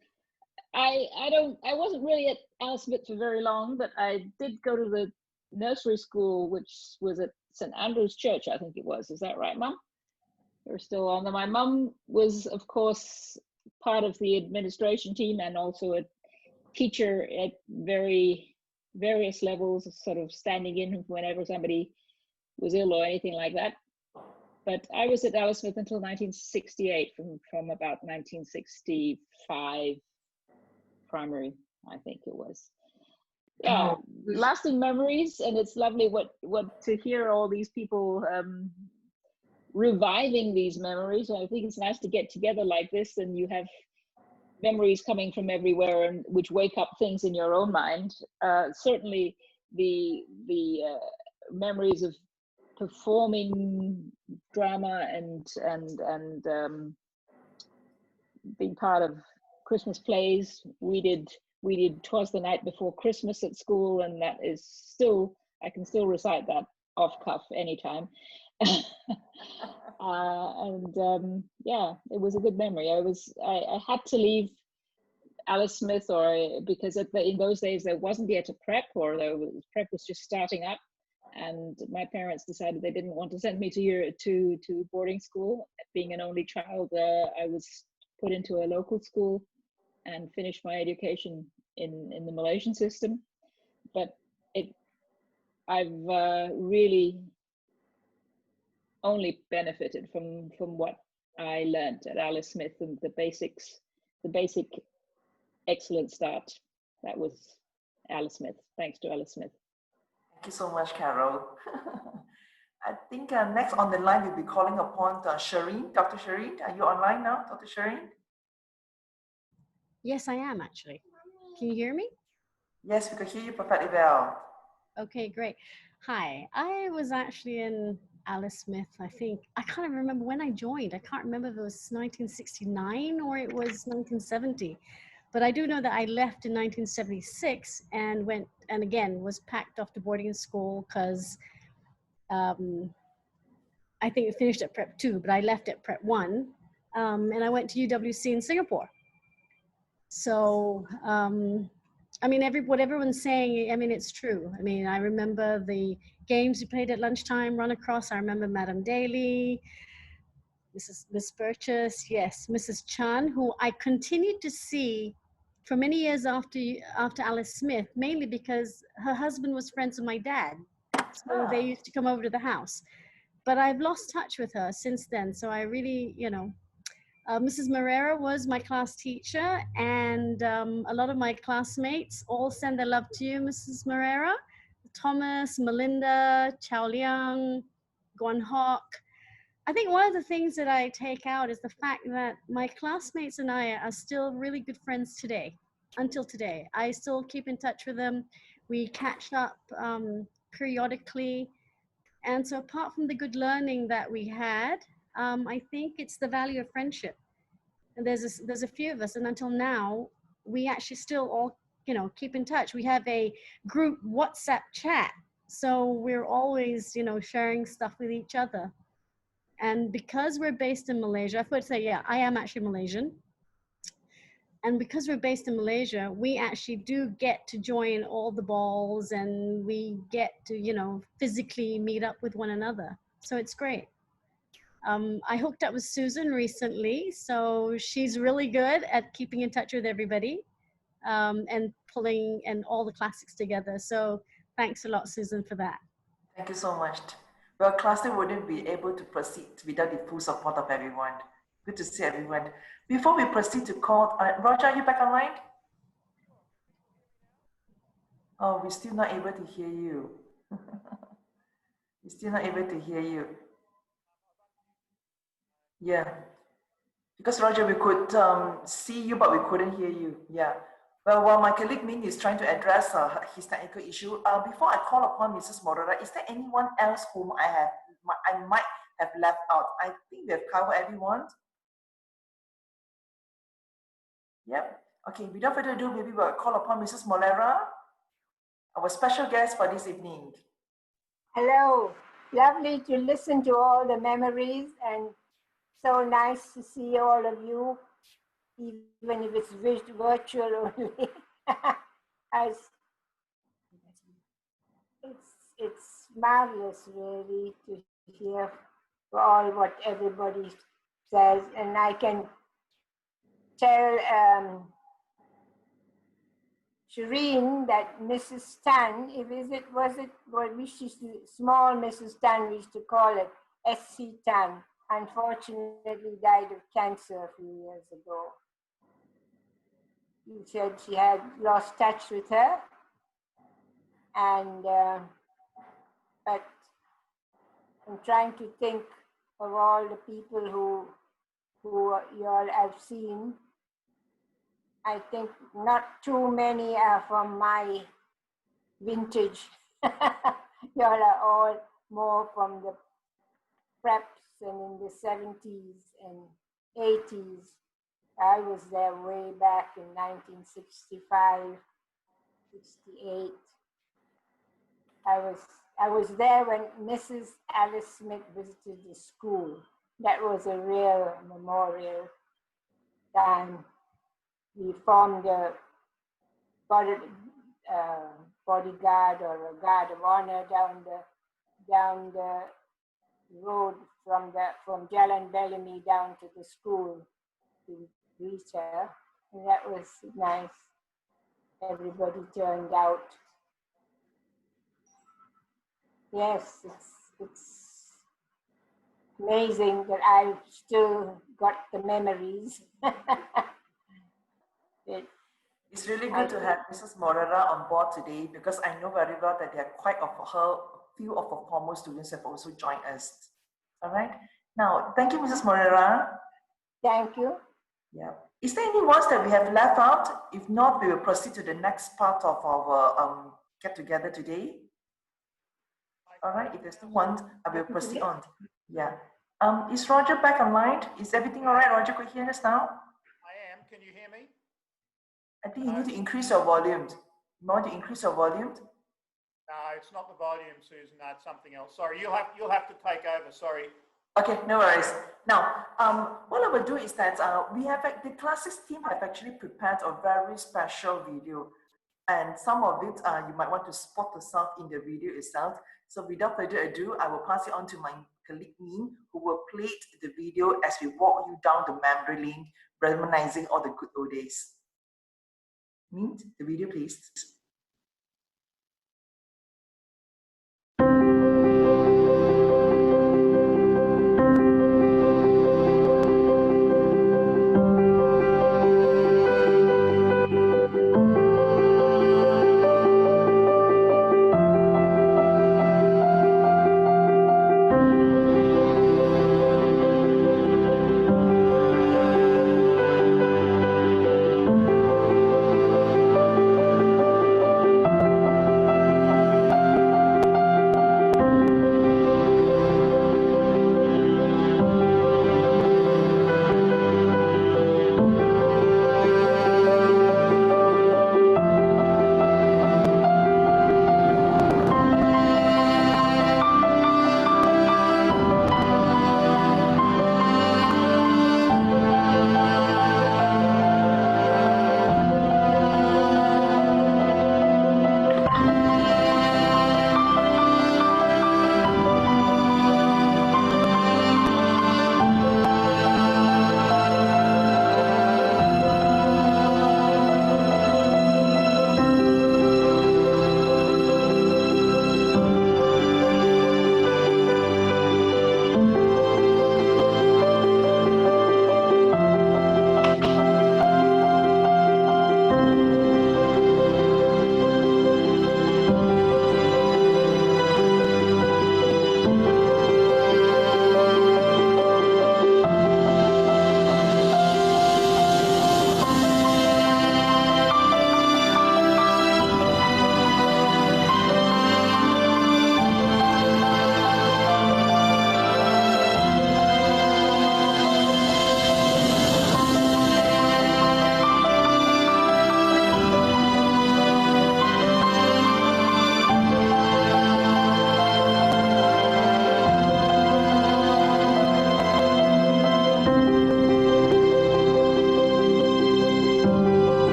Hi. I wasn't really at Alice Smith for very long, but I did go to the nursery school, which was at St. Andrew's Church, I think it was. Is that right, Mum? You're still on there. My mum was, of course, part of the administration team and also a teacher at various levels, sort of standing in whenever somebody was ill or anything like that. But I was at Alice Smith until 1968, from about 1965 primary, I think it was. Yeah, lasting memories, and it's lovely what to hear all these people reviving these memories. I think it's nice to get together like this, and you have memories coming from everywhere, and which wake up things in your own mind. Certainly, the memories of performing drama and being part of Christmas plays. We did 'Twas the Night Before Christmas at school, and that is still, I can still recite that off cuff anytime. Yeah, it was a good memory. I had to leave Alice Smith because in those days there wasn't yet a prep, or prep was just starting up, and my parents decided they didn't want to send me to boarding school. Being an only child, I was put into a local school and finished my education in the Malaysian system. But I've really only benefited from what I learned at Alice Smith, and the basic excellent start. That was Alice Smith. Thanks to Alice Smith. Thank you so much, Carol. I think next on the line we'll be calling upon Shireen. Dr. Shireen, are you online now, Dr. Shireen? Yes, I am actually. Can you hear me? Yes, we can hear you perfectly well. Okay, great. Hi, I was actually in Alice Smith, I think. I can't even remember when I joined. I can't remember if it was 1969 or it was 1970. But I do know that I left in 1976 and went, and again, was packed off to boarding school because I think it finished at Prep 2, but I left at Prep 1. And I went to UWC in Singapore. So, I mean, what everyone's saying, I mean, it's true. I mean, I remember the games we played at lunchtime, run across. I remember Madam Daly, Miss Burgess, yes, Mrs. Chan, who I continued to see for many years after Alice Smith, mainly because her husband was friends with my dad. So they used to come over to the house. But I've lost touch with her since then. So I really, Mrs. Moreira was my class teacher, and a lot of my classmates all send their love to you, Mrs. Moreira. Thomas, Melinda, Chow Liang, Guan Hock. I think one of the things that I take out is the fact that my classmates and I are still really good friends today, until today. I still keep in touch with them. We catch up periodically. And so apart from the good learning that we had, I think it's the value of friendship. And there's a few of us, and until now, we actually still all, keep in touch. We have a group WhatsApp chat. So we're always, sharing stuff with each other. And because we're based in Malaysia, I would say, yeah, I am actually Malaysian. And because we're based in Malaysia, we actually do get to join all the balls, and we get to, physically meet up with one another. So it's great. I hooked up with Susan recently, so she's really good at keeping in touch with everybody and pulling and all the classics together. So thanks a lot, Susan, for that. Thank you so much. Well, Classic wouldn't be able to proceed without the full support of everyone. Good to see everyone. Before we proceed to call, Roger, are you back online? Oh, we're still not able to hear you. We're still not able to hear you. Yeah, because Roger, we could see you, but we couldn't hear you. Yeah. Well, while my colleague Min is trying to address his technical issue, before I call upon Mrs. Moreira, is there anyone else whom I might have left out? I think we have covered everyone. Yep. Okay, without further ado, maybe we'll call upon Mrs. Moreira, our special guest for this evening. Hello. Lovely to listen to all the memories and so nice to see all of you, even if it's virtual only. As it's marvelous, really, to hear all what everybody says, and I can tell Shireen that Mrs. Tan, small Mrs. Tan, we used to call it SC Tan, unfortunately died of cancer a few years ago. She said she had lost touch with her, and but I'm trying to think of all the people who you all have seen. I think not too many are from my vintage. You all are all more from the preps and in the 70s and 80s. I was there way back in 1965, 68. I was there when Mrs. Alice Smith visited the school. That was a real memorial time. We formed a bodyguard or a guard of honor down the road from Jalan Bellamy down to the school to greet her, and that was nice. Everybody turned out. Yes, it's amazing that I've still got the memories. It's really good to have Mrs. Morera on board today, because I know very well that there are few of her former students have also joined us. All right. Now, thank you, Mrs. Morera. Thank you. Yeah. Is there any ones that we have left out? If not, we will proceed to the next part of our get together today. All right. If there's no one, I will proceed on. Yeah. Is Roger back online? Is everything all right, Roger? Could you hear us now? I am. Can you hear me? I think you need to increase your volume. You want to increase your volume? No, it's not the volume, Susan. No, it's something else. Sorry, you'll have to take over. Sorry. Okay, no worries. Now, what I will do is that the Classics team have actually prepared a very special video, and some of it you might want to spot yourself in the video itself. So without further ado, I will pass it on to my colleague Min, who will play the video as we walk you down the memory lane, reminiscing all the good old days. Min, the video, please.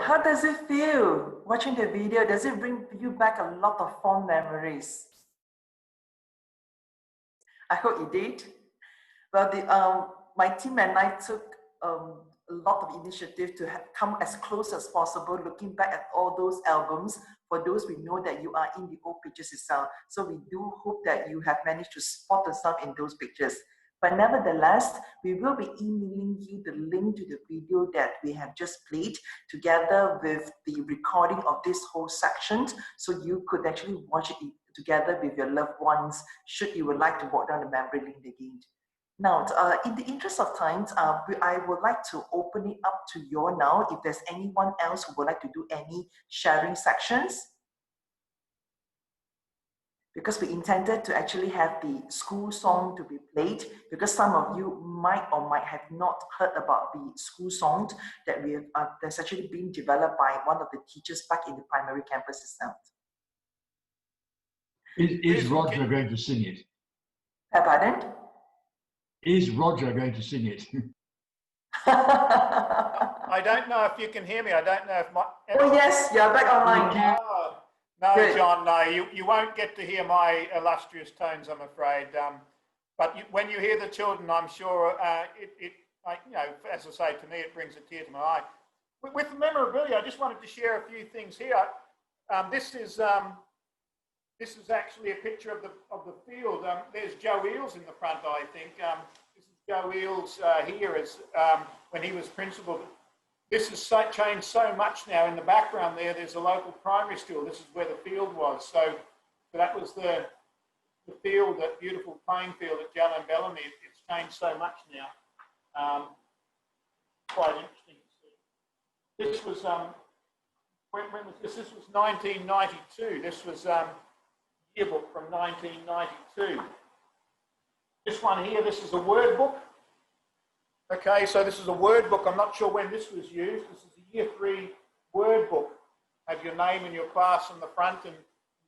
how does it feel watching the video? Does it bring you back a lot of fond memories? I hope it did. Well, my team and I took a lot of initiative to come as close as possible, looking back at all those albums. For those, we know that you are in the old pictures itself. So we do hope that you have managed to spot yourself in those pictures. But nevertheless, we will be emailing you the link to the video that we have just played together with the recording of this whole section. So you could actually watch it together with your loved ones, should you would like to walk down the memory lane again. Now, in the interest of time, I would like to open it up to you all now. If there's anyone else who would like to do any sharing sections, because we intended to actually have the school song to be played, because some of you might or might have not heard about the school song that we have, that's actually been developed by one of the teachers back in the primary campus itself. Is Roger going to sing it? Pardon? Is Roger going to sing it? I don't know if you can hear me. I don't know if my... Oh yes, you're back online. No, John, no, you won't get to hear my illustrious tones, I'm afraid. But when you hear the children, I'm sure you know, as I say, to me, it brings a tear to my eye. With the memorabilia, I just wanted to share a few things here. This is actually a picture of the field. There's Joe Eales in the front, I think. This is Joe Eales here as when he was principal. This has changed so much now. In the background there's a local primary school. This is where the field was. So that was the field, that beautiful playing field at Jellin Bellamy. It's changed so much now. Quite interesting to see. This was when was this? This was 1992. This was yearbook from 1992. This one here, this is a word book. Okay, so this is a word book. I'm not sure when this was used. This is a Year 3 word book. Have your name and your class on the front, and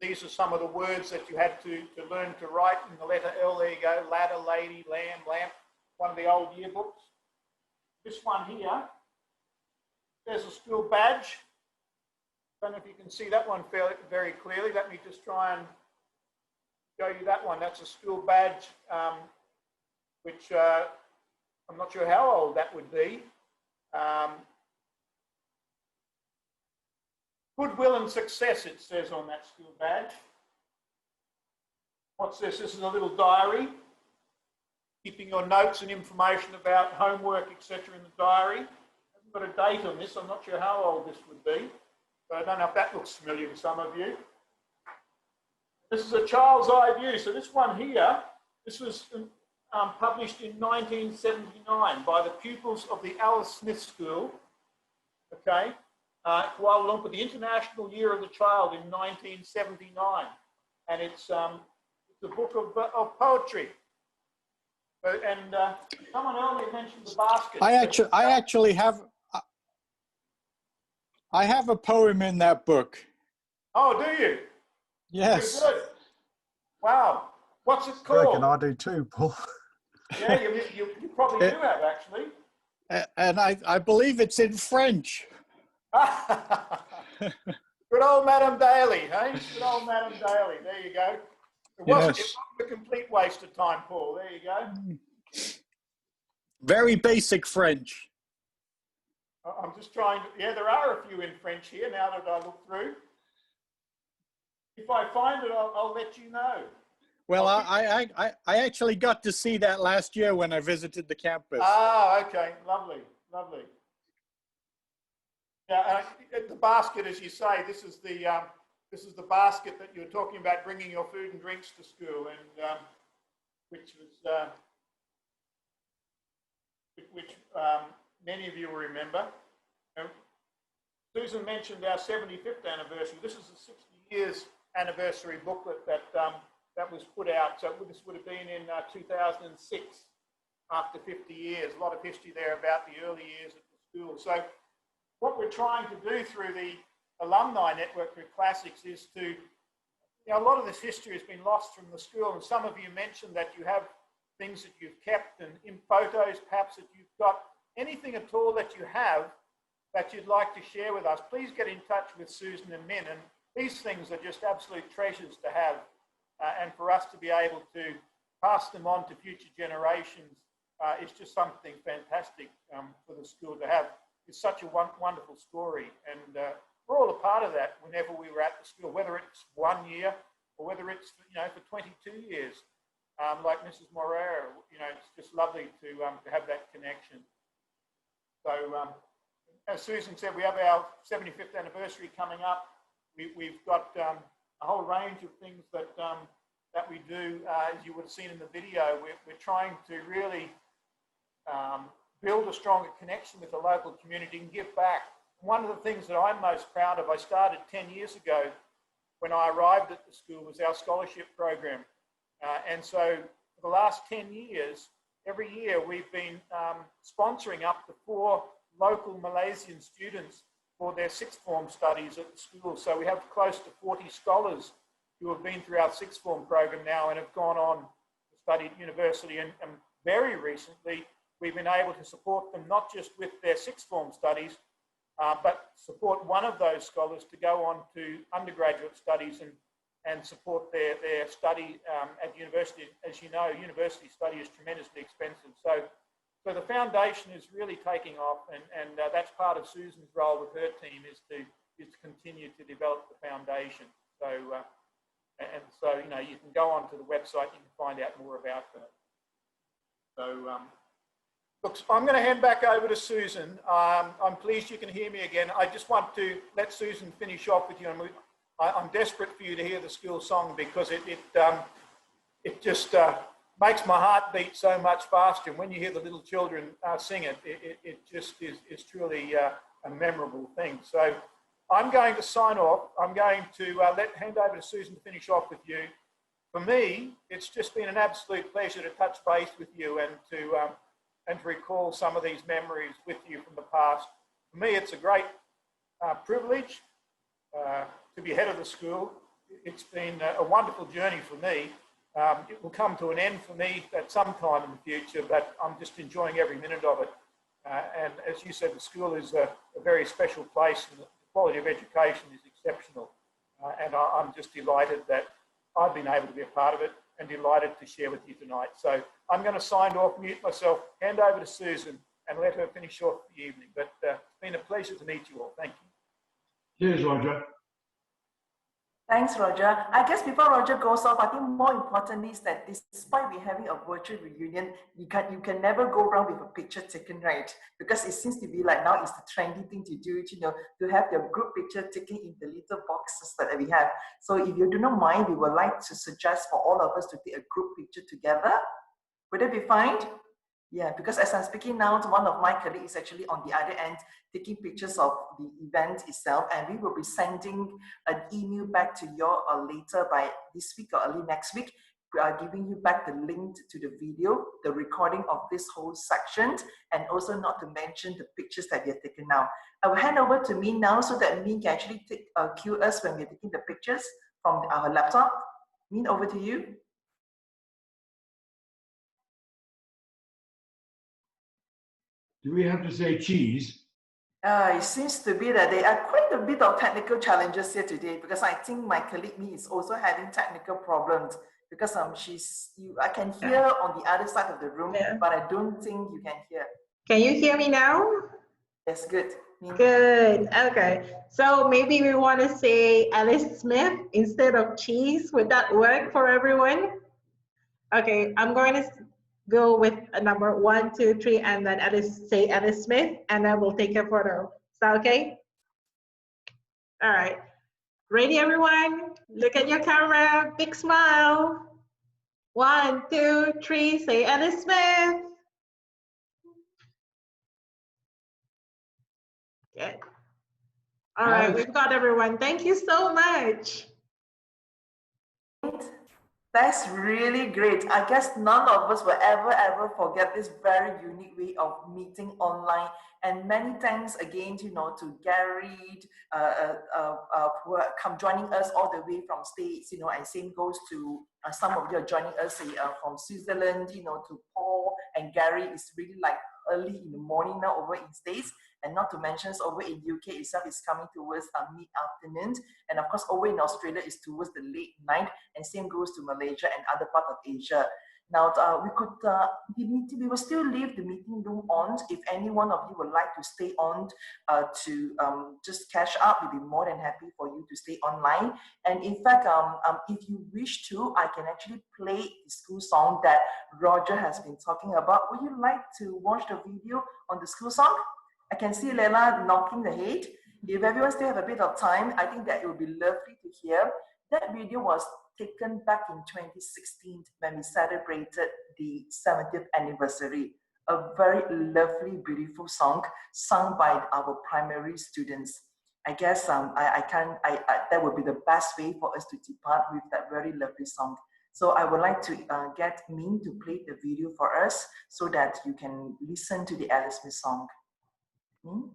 these are some of the words that you had to learn to write in the letter L. There you go, ladder, lady, lamb, lamp, one of the old yearbooks. This one here, there's a school badge. Don't know if you can see that one very clearly. Let me just try and show you that one. That's a school badge, which I'm not sure how old that would be. Goodwill and success, it says on that school badge. What's this? This is a little diary, keeping your notes and information about homework, etc. in the diary. Hasn't got a date on this. I'm not sure how old this would be, but I don't know if that looks familiar to some of you. This is a child's eye view. So this one here, this was published in 1979 by the pupils of the Alice Smith School, okay, Kuala Lumpur, the International Year of the Child in 1979. And it's a book of poetry. And someone earlier mentioned the basket. I have a poem in that book. Oh, do you? Yes. Very good. Wow. What's it I called? reckon I do too, Paul. Yeah, you probably do have, actually. And I believe it's in French. Good old Madame Daly, hey? Good old Madame Daly. There you go. It wasn't a complete waste of time, Paul. There you go. Very basic French. I'm just trying to, yeah, there are a few in French here now that I look through. If I find it, I'll let you know. Well, I actually got to see that last year when I visited the campus. Ah, okay, lovely, lovely. Yeah, the basket, as you say, this is the basket that you were talking about, bringing your food and drinks to school, and which many of you will remember. Susan mentioned our 75th anniversary. This is the 60 years anniversary booklet that was put out. So this would have been in 2006, after 50 years. A lot of history there about the early years at the school. So what we're trying to do through the alumni network through Classics is to, a lot of this history has been lost from the school, and some of you mentioned that you have things that you've kept, and in photos perhaps that you've got, anything at all that you have that you'd like to share with us, please get in touch with Susan and Min. And these things are just absolute treasures to have, and for us to be able to pass them on to future generations is just something fantastic for the school to have. It's such a wonderful story, and we're all a part of that whenever we were at the school, whether it's 1 year or whether it's for 22 years. Like Mrs. Moreira, it's just lovely to have that connection. So as Susan said, we have our 75th anniversary coming up. We've got a whole range of things that that we do. As you would have seen in the video, we're trying to really build a stronger connection with the local community and give back. One of the things that I'm most proud of, I started 10 years ago when I arrived at the school, was our scholarship program. And so for the last 10 years, every year we've been sponsoring up to 4 local Malaysian students for their sixth form studies at the school. So we have close to 40 scholars who have been through our sixth form program now and have gone on to study at university. And very recently, we've been able to support them not just with their sixth form studies, but support one of those scholars to go on to undergraduate studies and support their study at university. As you know, university study is tremendously expensive. So the foundation is really taking off, and that's part of Susan's role with her team is to continue to develop the foundation. So you can go onto the website, you can find out more about that. So look, I'm going to hand back over to Susan. I'm pleased you can hear me again. I just want to let Susan finish off with you, and I'm desperate for you to hear the school song because it just makes my heart beat so much faster. And when you hear the little children sing it, it just is truly a memorable thing. So I'm going to sign off. I'm going to hand over to Susan to finish off with you. For me, it's just been an absolute pleasure to touch base with you and to recall some of these memories with you from the past. For me, it's a great privilege to be head of the school. It's been a wonderful journey for me. It will come to an end for me at some time in the future, but I'm just enjoying every minute of it. And as you said, the school is a very special place, and the quality of education is exceptional. And I'm just delighted that I've been able to be a part of it and delighted to share with you tonight. So I'm going to sign off, mute myself, hand over to Susan and let her finish off the evening. But it's been a pleasure to meet you all. Thank you. Cheers, Roger. Thanks, Roger. I guess before Roger goes off, I think more importantly is that despite we having a virtual reunion, you can never go wrong with a picture taken, right? Because it seems to be like now it's the trendy thing to do, to have your group picture taken in the little boxes that we have. So if you do not mind, we would like to suggest for all of us to take a group picture together. Would it be fine? Yeah, because as I'm speaking now, one of my colleagues is actually on the other end taking pictures of the event itself, and we will be sending an email back to you later by this week or early next week. We are giving you back the link to the video, the recording of this whole section, and also not to mention the pictures that we have taken now. I will hand over to Min now so that Min can actually cue us when we're taking the pictures from our laptop. Min, over to you. Do we have to say cheese? It seems to be that there are quite a bit of technical challenges here today, because I think my colleague Me is also having technical problems because I can hear on the other side of the room, but I don't think you can hear. Can you hear me now? Yes, good. Good. Okay. So maybe we want to say Alice Smith instead of cheese. Would that work for everyone? Okay, I'm going to go with a number 1, 2, 3, and then say Alice Smith, and then we'll take a photo. Is that okay? All right. Ready, everyone? Look at your camera. Big smile. 1, 2, 3. Say Alice Smith. Good. All right, we've got everyone. Thank you so much. That's really great. I guess none of us will ever forget this very unique way of meeting online. And many thanks again, to Gary, who come joining us all the way from States, and same goes to some of you are joining us from Switzerland, to Paul and Gary. It's really like early in the morning now over in States. And not to mention, over in UK itself, it's coming towards mid-afternoon. And of course, over in Australia, it's towards the late night. And same goes to Malaysia and other parts of Asia. Now, we will still leave the meeting room on. If any one of you would like to stay on to just catch up, we'll be more than happy for you to stay online. And in fact, if you wish to, I can actually play the school song that Roger has been talking about. Would you like to watch the video on the school song? I can see Leila knocking the head. If everyone still have a bit of time, I think that it would be lovely to hear. That video was taken back in 2016 when we celebrated the 70th anniversary. A very lovely, beautiful song sung by our primary students. I guess that would be the best way for us to depart with that very lovely song. So I would like to get Min to play the video for us so that you can listen to the Alice Smith song. Min?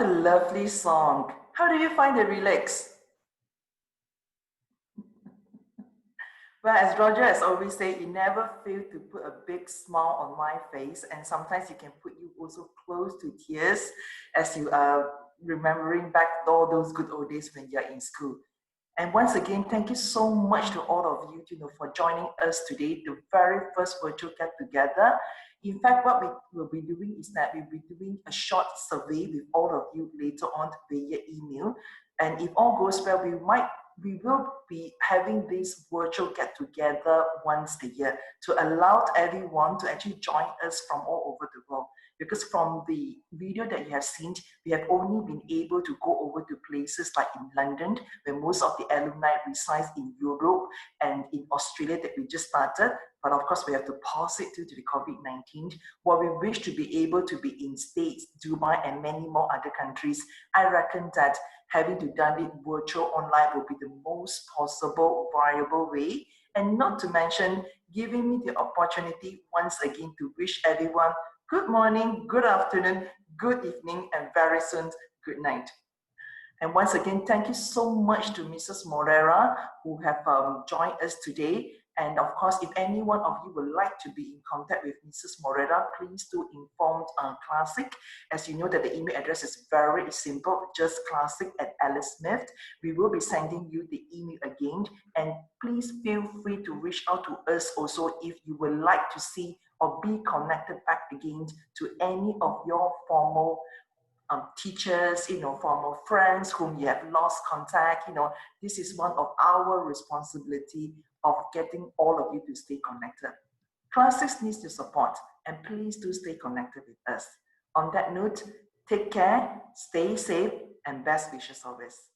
Lovely song. How do you find the lyrics? Well, as Roger has always said, he never failed to put a big smile on my face, and sometimes he can put you also close to tears as you are remembering back all those good old days when you're in school. And once again, thank you so much to all of you, for joining us today, the very first virtual get together. In fact, what we will be doing is that we'll be doing a short survey with all of you later on via email. And if all goes well, we will be having this virtual get together once a year to allow everyone to actually join us from all over the world. Because from the video that you have seen, we have only been able to go over to places like in London, where most of the alumni resides in Europe and in Australia that we just started. But of course, we have to pause it due to the COVID-19. What we wish to be able to be in States, Dubai, and many more other countries, I reckon that having to done it virtual online will be the most possible viable way. And not to mention, giving me the opportunity once again to wish everyone good morning, good afternoon, good evening, and very soon, good night. And once again, thank you so much to Mrs. Morera, who have joined us today. And of course, if any one of you would like to be in contact with Mrs. Morera, please do inform Classic. As you know that the email address is very simple, just classic@alicesmith. We will be sending you the email again. And please feel free to reach out to us also if you would like to see or be connected back again to any of your formal teachers, former friends whom you have lost contact. This is one of our responsibility of getting all of you to stay connected. Classics needs your support, and please do stay connected with us. On that note, take care, stay safe, and best wishes always.